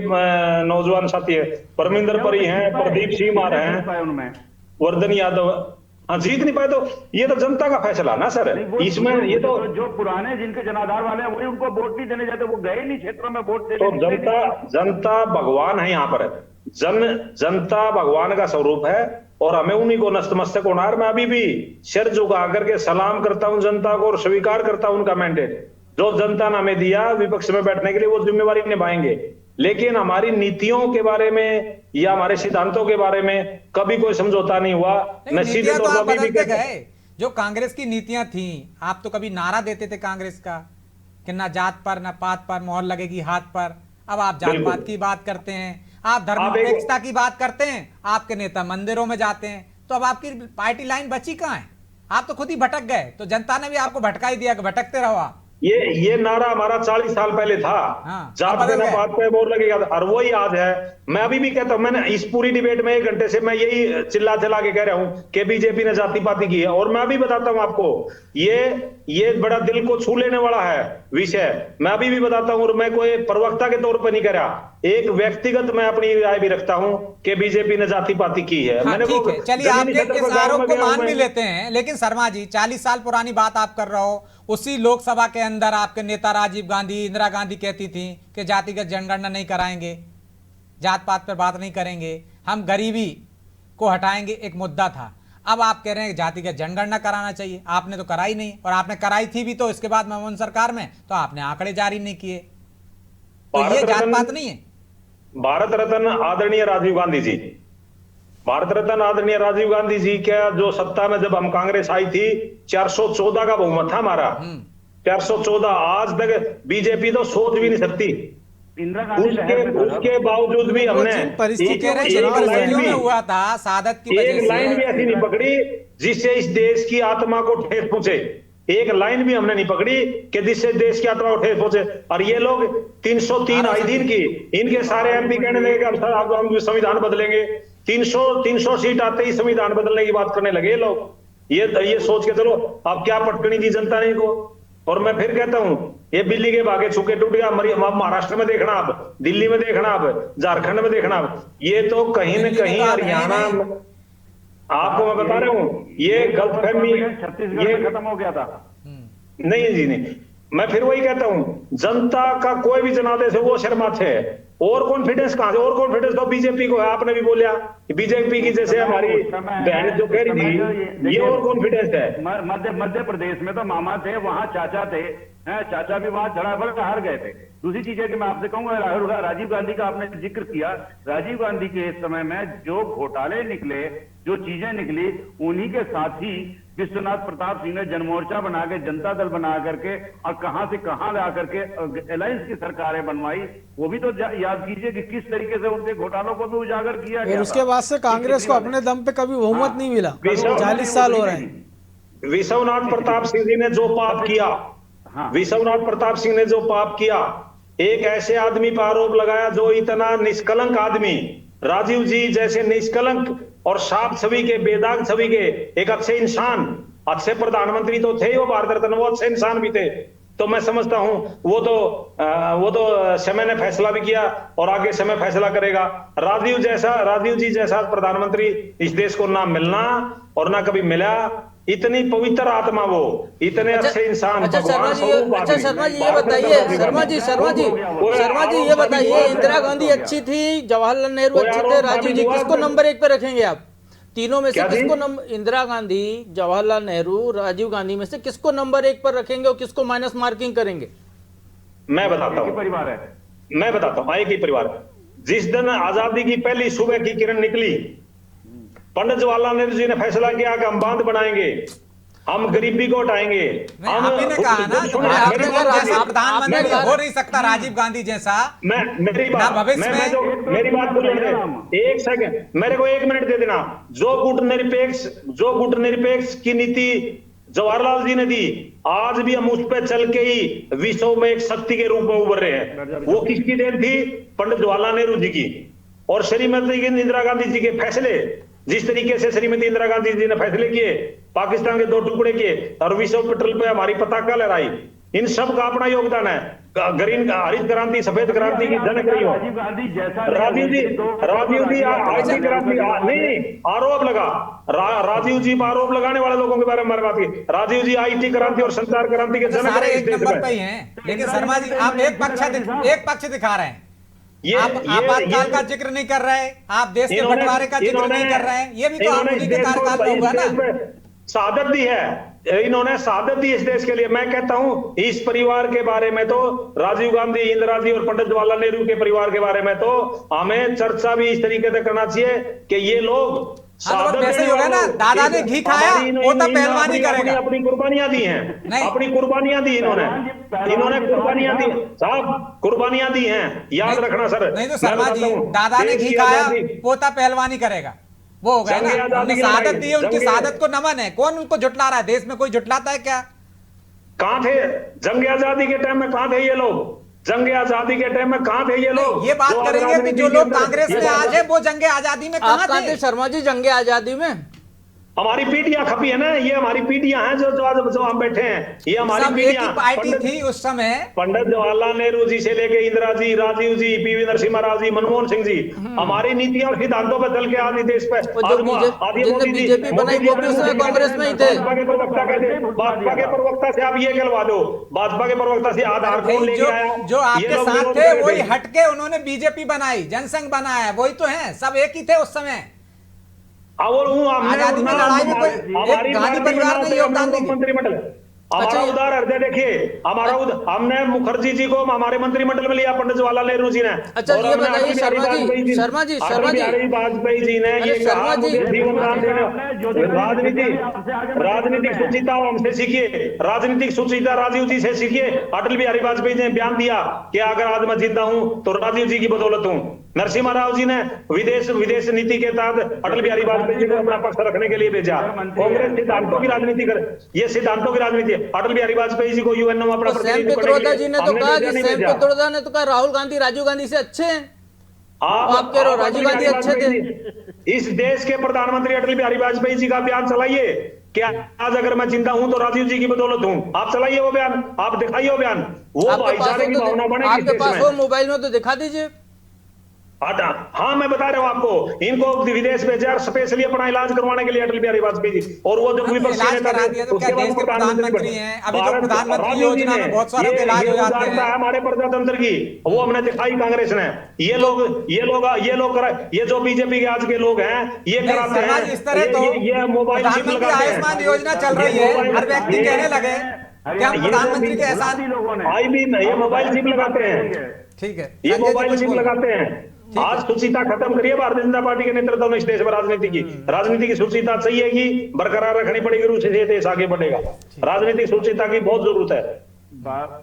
नौजवान साथी है। परमिंदर परी हैं, प्रदीप सिंह हैं, वर्धन यादव। हाँ, जीत नहीं पाए तो ये तो जनता का फैसला ना सर, इसमें ये तो जो पुराने जिनके जनाधार वाले हैं वही उनको वोट नहीं देने जाते, वो गए नहीं क्षेत्रों में वोट देने। तो जनता भगवान है यहाँ पर, जनता भगवान का स्वरूप है और हमें उन्हीं को नतमस्तक होना है। मैं अभी भी सिर झुका करके सलाम करता हूँ जनता को और स्वीकार करता हूँ उनका मैंडेट, जो जनता ने हमें दिया विपक्ष में बैठने के लिए, वो जिम्मेवारी निभाएंगे। लेकिन हमारी नीतियों के बारे में या हमारे सिद्धांतों के बारे में कभी कोई समझौता नहीं हुआ। नीतियां तो आप बदलते गए, जो कांग्रेस की नीतियां थी, आप तो कभी नारा देते थे कांग्रेस का कि ना जात पर ना पात पर मोहर लगेगी हाथ पर, अब आप जात पात की बात करते हैं, आप धर्मनिरपेक्षता की बात करते हैं, आपके नेता मंदिरों में जाते हैं, तो अब आपकी पार्टी लाइन बची कहां है? आप तो खुद ही भटक गए, तो जनता ने भी आपको भटका ही दिया कि भटकते रहो आप। ये नारा हमारा 40 साल पहले था। हाँ, जात अब बदल देना गया। बात पे बोर लगेगा, और वही आज है। मैं अभी भी कहता हूं, मैंने इस पूरी डिबेट में 1 घंटे से मैं यही चिल्ला चिल्ला के कह रहा हूं कि बीजेपी ने जाति पाति की है। और मैं अभी बताता हूं आपको, ये बड़ा दिल को छू लेने वाला है विषय। मैं अभी भी बताता हूं, और मैं कोई प्रवक्ता के तौर पर नहीं कह रहा, एक व्यक्तिगत मैं अपनी राय भी रखता हूं कि बीजेपी ने जाति पाति की है। हाँ, ठीक है, चलिए जमीनी आपके सतह इस पर गाँव आरोप में को गया हूं मान भी मैं। लेते हैं, लेकिन शर्मा जी 40 साल पुरानी बात आप कर रहे हो। उसी लोकसभा के अंदर आपके नेता राजीव गांधी, इंदिरा गांधी कहती थी कि जातिगत जनगणना नहीं कराएंगे, जात पात पर बात नहीं करेंगे, हम गरीबी को हटाएंगे, एक मुद्दा था। अब आप कह रहे हैं जातिगत जनगणना कराना चाहिए, आपने तो कराई नहीं, और आपने कराई थी भी तो इसके बाद मनमोहन सरकार में तो आपने आंकड़े जारी नहीं किए, तो ये भारत जात रत्न- पात नहीं है। भारत रत्न आदरणीय राजीव गांधी जी, भारत रत्न आदरणीय राजीव गांधी जी क्या, जो सत्ता में जब हम कांग्रेस आई थी 414 का बहुमत था हमारा, 414। आज तक बीजेपी तो सोच भी नहीं सकती। इंदिरा गांधी लहर में था ना। उसके बावजूद भी हमने जिन परिस्थितियों कह रहे हैं एक जिन चुनाव लाइन परिस्थितियों भी- में हुआ था सादत की वजह एक लाइन भी से, ऐसी नहीं पकड़ी जिससे इस देश की आत्मा को ठेस पहुंचे। एक लाइन भी हमने नहीं पकड़ी कि जिससे देश की आत्मा को ठेस पहुंचे। और ये लोग 303 आई थी इनकी, इनके सारे एमपी कहने लगे कि अब हम संविधान बदलेंगे। 300 सीट आते ही संविधान बदलने की बात करने लगे ये लोग। ये सोच के चलो अब क्या पटकनी दी जनता ने इनको। और मैं फिर कहता हूं, ये बिल्ली के भागे छूके टूट गया। महाराष्ट्र में देखना, आप दिल्ली में देखना, आप झारखंड में देखना, ये तो कहीं न दिल्ली में कहीं तो आप हरियाणा, हैं नहीं। आपको मैं बता रहा हूं, ये गलतफहमी, छत्तीसगढ़ में खत्म हो गया था। नहीं जी नहीं। मैं फिर वही कहता हूं, जनता का कोई भी जनादेश है वो शर्माते हैं। और कॉन्फिडेंस कहां से? और कॉन्फिडेंस तो बीजेपी को है। आपने भी बोला बीजेपी की जैसे हमारी बहन जो कह रही थी, ये और कॉन्फिडेंस है। मध्य प्रदेश में तो मामा थे, वहां चाचा थे, हैं, चाचा भी वहां धड़ाबड़ हार गए थे। दूसरी चीज है कि मैं आपसे कहूंगा, राजीव गांधी का आपने जिक्र किया, राजीव गांधी के इस समय में जो घोटाले निकले, जो चीजें निकली, उन्हीं के साथ ही विश्वनाथ प्रताप सिंह ने जनमोर्चा बना के, जनता दल बना करके, और कहां से कहां ला करके अलायंस की सरकारें बनवाई। वो भी तो याद कीजिए कि किस तरीके से उनके घोटालों को भी उजागर किया और गया उसके था। बाद से कांग्रेस को अपने दम पे कभी बहुमत नहीं मिला। विश्व- 40 साल हो रहे हैं। विश्वनाथ प्रताप सिंह जी ने जो पाप किया, हाँ। विश्वनाथ प्रताप सिंह ने जो पाप किया, एक ऐसे आदमी पर आरोप लगाया जो इतना निष्कलंक आदमी, राजीव जी जैसे निष्कलंक और साफ छवि के, बेदाग छवि के एक अच्छे इंसान, अच्छे प्रधानमंत्री तो थे ही वो, भारत रत्न, वो अच्छे इंसान भी थे। तो मैं समझता हूं वो तो समय ने फैसला भी किया और आगे समय फैसला करेगा। राजीव जी जैसा प्रधानमंत्री इस देश को ना मिलना और ना कभी मिला। इतनी पवित्र आत्मा वो, इतने अच्छे इंसान, अच्छा भगवान स्वरूप शर्मा आदमी। जी ये बताइए, शर्मा जी ये बताइए, इंदिरा गांधी अच्छी थी, जवाहरलाल नेहरू अच्छे थे, राजीव जी, किसको नंबर 1 पे रखेंगे आप? तीनों में से क्या किसको जी? इंदिरा गांधी, जवाहरलाल नेहरू, राजीव गांधी में से किसको नंबर 1 पर रखेंगे और किसको माइनस मार्किंग करेंगे? मैं बताता एक ही हूँ, परिवार है। मैं बताता हूँ, एक ही परिवार। जिस दिन आजादी की पहली सुबह की किरण निकली, पंडित जवाहरलाल नेहरू जी ने फैसला किया कि हम बांध बनाएंगे, हम गरीबी को हटाएंगे। नहीं, आप ही ने कहा ना, मेरी आपने बात कहा सुनिए। जैसा प्रधानमंत्री आपने हो नहीं सकता राजीव गांधी जैसा। मेरी ना बात, भविष्य में- मेरी बात बोलने दे, 1 सेकंड, मेरे को 1 मिनट दे देना। जो गुटनिरपेक्ष की नीति जवाहरलाल जी ने दी, आज भी हम उस पे चल के ही विश्व में एक शक्ति के रूप में उभर रहे हैं। वो किसकी देन थी? पंडित जवाहरलाल नेहरू जी की और श्रीमती इंदिरा गांधी जी के फैसले। जिस तरीके से श्रीमती इंदिरा गांधी जी ने फैसले किए, पाकिस्तान के 2 टुकड़े किए और विश्व पटल पे हमारी पताका लहराई, इन सब का अपना योगदान है। ग्रीन हरित क्रांति, सफेद क्रांति की जनक रही हो राजीव गांधी जैसा राजीव जी IT क्रांति नहीं, आरोप लगा। राजीव जी पर आरोप लगाने वाले लोगों के बारे में बात की। राजीव जी IT क्रांति और संचार क्रांति के जनक सारे रहे इस एक देश नंबर में। पे ही हैं, लेकिन शर्मा जी आप एक पक्ष दिखा रहे हैं। आप ये- आपातकाल का जिक्र नहीं कर रहे, आप देश के बंटवारे का जिक्र नहीं कर रहे हैं। ये भी तो आप उन्हीं के कार्यकाल में होगा ना। शहादत दी है, इन्होंने शहादत दी इस देश के लिए। मैं कहता हूं इस परिवार के बारे में तो, राजीव गांधी, इंदिरा जी और पंडित जवाहरलाल नेहरू के परिवार के बारे में तो हमें चर्चा भी इस तरीके से करना चाहिए कि ये लोग हाँ, तो वैसे ही होगा ना, दादा ने घी खाया, वो तो पहलवानी करेगा। अपनी कुर्बानियां दी हैं, नहीं। अपनी कुर्बानियां दी इन्होंने कुर्बानियां दी, साहब कुर्बानियां दी हैं, याद रखना सर। नहीं तो मैं शर्मा बताता जी, हूं, दादा ने देश घी की खाया, आजादी- पोता पहलवानी करेगा, वो हो गया जंग ना। आजादी उन्होंने की शहादत लड़ाई, दी है, उनकी जंग- शहादत को नमन है। कौन उनको झुटला रहा है? देश में कोई झुटलाता है क्या? कहाँ थे जंग आजादी के टाइम में? कहाँ थे ये लोग? जंग आजादी के टाइम में कहाँ थे ये लोग? ये बात करेंगे कि जो लोग कांग्रेस में आज है वो जंग आजादी में आप कहाँ कहाँ थे थे? शर्मा जी जंगे आजादी में? हमारी पीढ़ियां खपी है ना, ये हमारी पीढ़ियां हैं जो हम बैठे हैं, ये हमारी सब एक पीढ़ियां। ही पार्टी थी उस समय। पंडित जवाहरलाल नेहरू जी से लेके इंदिरा जी, राजीव जी, पीवी नरसिम्हा राव जी, मनमोहन सिंह जी, हमारी नीतियों और सिद्धांतों पर चल के आज देश पे जिनने बीजेपी बनाई वो भी उसमें कांग्रेस में ही थे। भाजपा के प्रवक्ता कहते, भाजपा के प्रवक्ता से आप ये कहलवा दो, भाजपा के प्रवक्ता से आधार कौन लेके आया? जो आपके ये लोग साथ विरोध थे कर रहे वही हटके उन्होंने बीजेपी बनाई, जनसंघ बनाया, वही तो हैं, सब एक ही थे उस समय। और आजादी में लड़ाई में कोई एक गांधी परिवार ने योगदान नहीं दिया। मंत्रिमंडल हमारा उदार हृदय देखिए, हमने मुखर्जी जी को हमारे मंत्रिमंडल में लिया, पंडित जवाहरलाल नेहरू जी ने। अच्छा ये बताइए शर्मा जी वाजपेयी जी ने ये कहा मुझे जीवन दान देने। राजनीतिक सुचिता हमसे सीखिए, राजनीतिक सुचिता राजीव जी से सीखिए। अटल बिहारी वाजपेयी जी ने बयान दिया कि अगर आज मैं जिंदा हूं तो राजीव जी की बदौलत हूं। नरसिम्हा राव जी ने विदेश नीति के तहत अटल बिहारी वाजपेयी जी को अपना पक्ष रखने के लिए भेजा। कांग्रेस सिद्धांतों की राजनीति कर, ये सिद्धांतों की राजनीति है। अटल बिहारी वाजपेयी जी को यूएन में अपना सैम पित्रोदा जी ने तो कहा कि सैम पित्रोदा ने तो कहा राहुल गांधी राजीव गांधी से अच्छे हैं। आप कह रहे हो राजीव गांधी अच्छे थे। इस देश के प्रधानमंत्री अटल बिहारी वाजपेयी जी का बयान चलाइए कि आज अगर मैं जिंदा हूं तो राजीव जी की बदौलत हूं। आप चलाइए वो बयान, आप दिखाइए वो बयान, वो भाईचारे की भावना बनेगी। आपके पास वो मोबाइल में तो दिखा दीजिए। हाँ मैं बता रहा हूँ आपको, इनको विदेश भेजा स्पेशली अपना इलाज करवाने के लिए अटल बिहारी वाजपेयी जी। और वो जब विपक्षी नेता थे उसके बाद प्रधानमंत्री हैं, अभी जो प्रधानमंत्री योजना में बहुत सारे के इलाज हो जाते हैं। हमारे प्रजातंत्र की वो हमने दिखाई कांग्रेस ने। ये जो बीजेपी के आज के लोग हैं ये कराते हैं। इस तरह तो ये मोबाइल चिप लगाते हैं, आयुष्मान योजना चल रही है, हर व्यक्ति कहने लगे कि हम प्रधानमंत्री के एहसान ये मोबाइल चिप लगाते हैं। ठीक है, ये मोबाइल चिप लगाते हैं। आज सुचिता खत्म करिए भारतीय जनता पार्टी के नेतृत्व में इस देश में राजनीति की सुचिता चाहिए कि बरकरार रखनी पड़ेगी, रूप से देश आगे बढ़ेगा। राजनीतिक सुचिता की बहुत जरूरत है।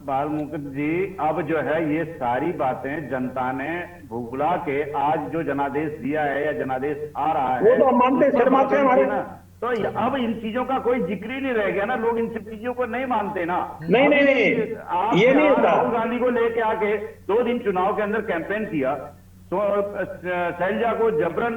बाल मुकुंद जी, अब जो है ये सारी बातें जनता ने भुगला के आज जो जनादेश दिया है या जनादेश आ रहा है वो तो हम मानते शर्माते हैं हमारे ना, तो अब इन चीजों का कोई जिक्र ही नहीं रह गया ना। लोग इन सब चीजों को नहीं मानते ना। नहीं आप ये नहीं होता। राहुल गांधी को लेके आके 2 दिन चुनाव के अंदर कैंपेन किया तो शैलजा को जबरन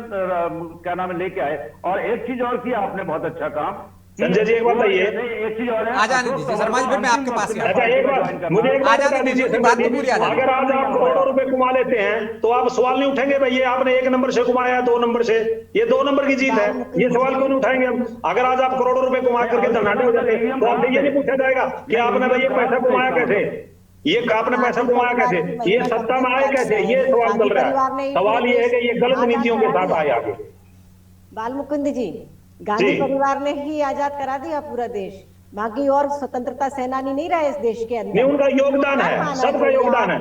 क्या नाम है लेके आए। और एक चीज और किया आपने, बहुत अच्छा काम। संजय जी एक बात बताइए, एक चीज और है, आ जाने दीजिए शर्मा जी, फिर मैं आपके पास अच्छा एक बात मुझे एक बात बता दीजिए, अगर आज आप करोड़ों रुपए कमा लेते हैं तो आप सवाल नहीं उठेंगे भाई ये आपने 1 नंबर से कमाया 2 नंबर से, ये 2 नंबर की जीत है, ये सवाल क्यों नहीं उठाएंगे हम? अगर आज आप करोड़ों रुपए कमा करके धनाढ्य हो जाते हैं तो आपसे ये नहीं पूछा जाएगा कि आपने भाई ये पैसा कमाया कैसे, ये आपने पैसा कमाया कैसे, ये सत्ता में आए कैसे, ये सवाल चल रहा है। सवाल ये है कि ये गलत नीतियों के साथ आए आगे। बाल मुकुंद जी, गांधी परिवार ने ही आजाद करा दिया पूरा देश, बाकी और स्वतंत्रता सेनानी नहीं रहे इस देश के अंदर। नहीं, उनका योगदान है, सबका योगदान है,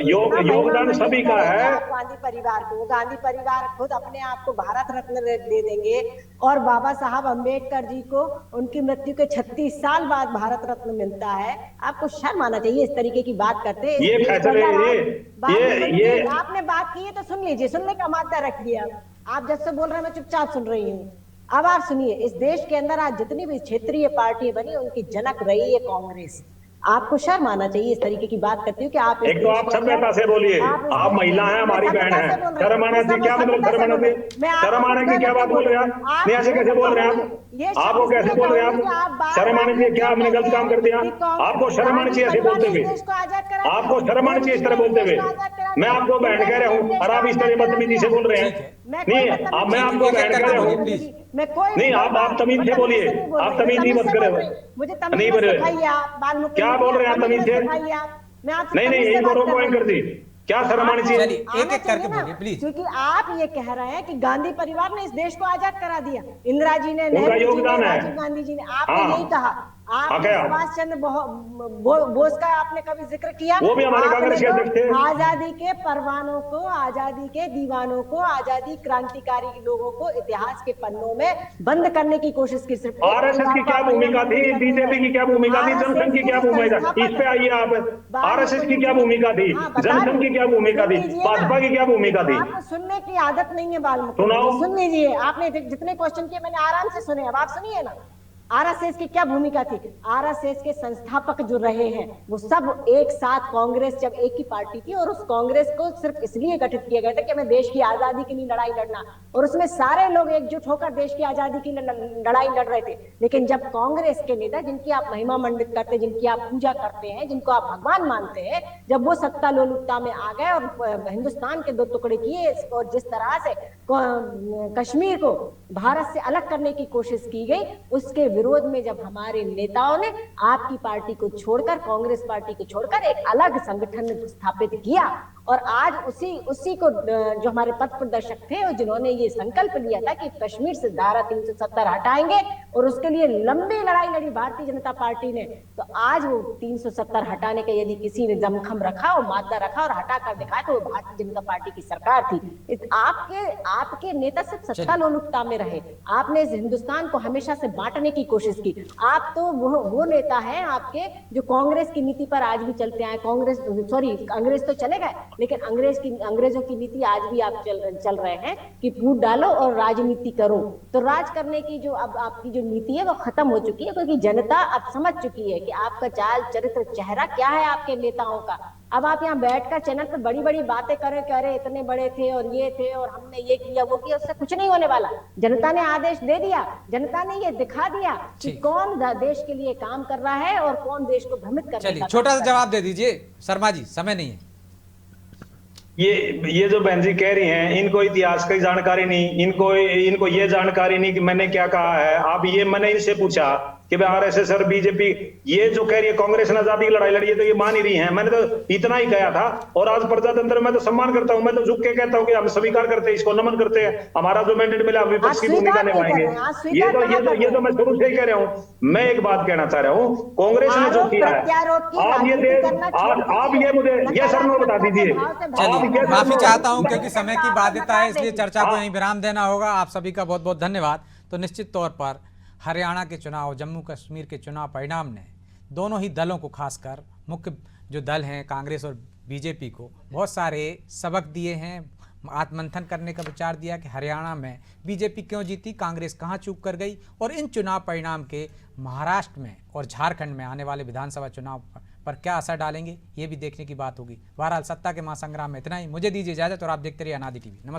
योगदान सभी का है। गांधी परिवार को, गांधी परिवार खुद अपने आप को भारत रत्न दे देंगे और बाबा साहब अम्बेडकर जी को उनकी मृत्यु के 36 साल बाद भारत रत्न मिलता है। आपको शर्म आना चाहिए इस तरीके की बात करते हैं। ये फैसले ये आपने बात की है तो सुन लीजिए, सुनने का मादा रख दिया। आप जब से बोल रहे हैं मैं चुपचाप सुन रही हूँ। अब आप सुनिए, इस देश के अंदर आज जितनी भी क्षेत्रीय पार्टी बनी उनकी जनक रही है कांग्रेस। आपको शर्म आना चाहिए इस तरीके की बात करती हूँ कि आप एक तो आप सभ्यता से बोलिए, आप महिला हैं, हमारी बहन है, शर्म आने से क्या मतलब, शर्म आने की क्या बात बोल रहे हैं आप? नहीं ऐसे कैसे बोल रहे हैं आप? आपको कैसे बोल रहे हैं आप? शर्म आने चाहिए, क्या हमने गलत काम कर दिया? आपको शर्म आनी चाहिए ऐसे बोलते हुए, आपको शर्म आनी चाहिए इस तरह बोलते हुए। मैं आपको बहन कह रहा हूँ और आप इस तरह बदतमीजी से बोल रहे हैं। नहीं मैं आपको बहन कह रहा हूँ, नहीं आप तमीज से बोलिए, आप तमीज नहीं मत करें, नहीं बोले क्या बोल रहे हैं आप तमीज से? नहीं यही को रोको कर दी, क्या शर्म आनी चाहिए? एक एक करके बोलिए प्लीज, क्योंकि आप ये कह रहे हैं कि गांधी परिवार ने इस देश को आजाद करा दिया, इंदिरा जी ने, उनका योगदान है, राजीव गांधी जी ने। आपने यही कहा, आपने सुभाष चंद्र बोस का आपने कभी जिक्र किया? वो भी हमारे कांग्रेस के अध्यक्ष थे। आजादी के परवानों को, आजादी के दीवानों को, आजादी क्रांतिकारी लोगों को इतिहास के पन्नों में बंद करने की कोशिश की। सिर्फ आरएसएस की क्या भूमिका थी, बीजेपी की क्या भूमिका थी, जनसंघ की क्या भूमिका थी? इस पे आइए आप। आरएसएस की क्या भूमिका थी, जनसंघ की क्या भूमिका थी, भाजपा की क्या भूमिका थी? आपको सुनने की आदत नहीं है बाल, सुनाओ, सुन लीजिए। आपने जितने क्वेश्चन किए मैंने आराम से सुने, अब आप सुनिए ना। आरएसएस की क्या भूमिका थी? आरएसएस के संस्थापक जो रहे हैं वो सब एक साथ, कांग्रेस जब एक ही पार्टी थी और उस कांग्रेस को सिर्फ इसलिए गठित किया गया था कि हमें देश की आजादी के लिए लड़ाई लड़ना, और उसमें सारे लोग एकजुट होकर देश की आजादी की लड़ाई लड़ रहे थे। लेकिन जब कांग्रेस के नेता, जिनकी आप महिमा मंडित करते, जिनकी आप पूजा करते हैं, जिनको आप भगवान मानते हैं, जब वो सत्ता लोलुपता में आ गए और हिंदुस्तान के दो टुकड़े किए और जिस तरह से कश्मीर को भारत से अलग करने की कोशिश की गई, उसके विरोध में जब हमारे नेताओं ने आपकी पार्टी को छोड़कर, कांग्रेस पार्टी को छोड़कर एक अलग संगठन स्थापित किया, और आज उसी को जो हमारे पथ प्रदर्शक थे और जिन्होंने ये संकल्प लिया था कि कश्मीर से धारा 370 हटाएंगे और उसके लिए लंबी लड़ाई लड़ी भारतीय जनता पार्टी ने, तो आज वो 370 हटाने का यदि किसी ने दमखम रखा और मादा रखा और हटा कर दिखाया तो वो भारतीय जनता पार्टी की सरकार थी। आपके नेता सिर्फ सत्ता लोलुपता में रहे, आपने इस हिंदुस्तान को हमेशा से बांटने की कोशिश की। आप तो वो नेता हैं आपके जो कांग्रेस की नीति पर आज भी चलते आए। अंग्रेज तो चले गए, लेकिन अंग्रेजों की नीति आज भी आप चल रहे हैं कि फूट डालो और राजनीति करो। तो राज करने की जो अब आपकी जो नीति है वो खत्म हो चुकी है, क्योंकि जनता अब समझ चुकी है कि आपका चाल चरित्र चेहरा क्या है आपके नेताओं का। अब आप यहाँ बैठकर चैनल पर बड़ी बड़ी बातें करें कि अरे इतने बड़े थे और ये थे और हमने ये किया वो किया, उससे कुछ नहीं होने वाला। जनता ने आदेश दे दिया, जनता ने ये दिखा दिया कि कौन देश के लिए काम कर रहा है और कौन देश को भ्रमित कर रहा है। चलिए छोटा सा जवाब दे दीजिए शर्मा जी, समय नहीं है। ये जो बहन जी कह रही हैं, इनको इतिहास की जानकारी नहीं, इनको ये जानकारी नहीं कि मैंने क्या कहा है। अब ये मैंने इनसे पूछा कि भाई आरएसएस और बीजेपी ये जो कह रही है कांग्रेस ने आजादी की लड़ाई लड़ी है, तो ये मान ही रही हैं। मैंने तो इतना ही कहा था, और आज प्रजातंत्र में तो सम्मान करता हूं, मैं तो झुक के कहता हूं कि हम स्वीकार करते हैं, इसको नमन करते हैं। हमारा जो मैंडेट मिला विपक्ष की भूमिका निभाएंगे। ये तो मैं शुरू से ही कह रहा हूं। मैं एक बात कहना चाह रहा हूं, कांग्रेस ने जो किया है, आप ये मुझे ये सर नो बता दीजिए। चलिए माफी चाहता हूं क्योंकि समय की बाध्यता है, इसलिए चर्चा को यहीं विराम देना होगा। आप सभी का बहुत बहुत धन्यवाद। तो निश्चित तौर पर हरियाणा के चुनाव, जम्मू कश्मीर के चुनाव परिणाम ने दोनों ही दलों को, खासकर मुख्य जो दल हैं कांग्रेस और बीजेपी को, बहुत सारे सबक दिए हैं। आत्ममंथन करने का विचार दिया कि हरियाणा में बीजेपी क्यों जीती, कांग्रेस कहां चूक कर गई, और इन चुनाव परिणाम के महाराष्ट्र में और झारखंड में आने वाले विधानसभा चुनाव पर क्या असर डालेंगे, ये भी देखने की बात होगी। बहरहाल सत्ता के महासंग्राम में इतना ही। मुझे दीजिए इजाजत और आप देखते रहिए अनादि टीवी। नमस्कार।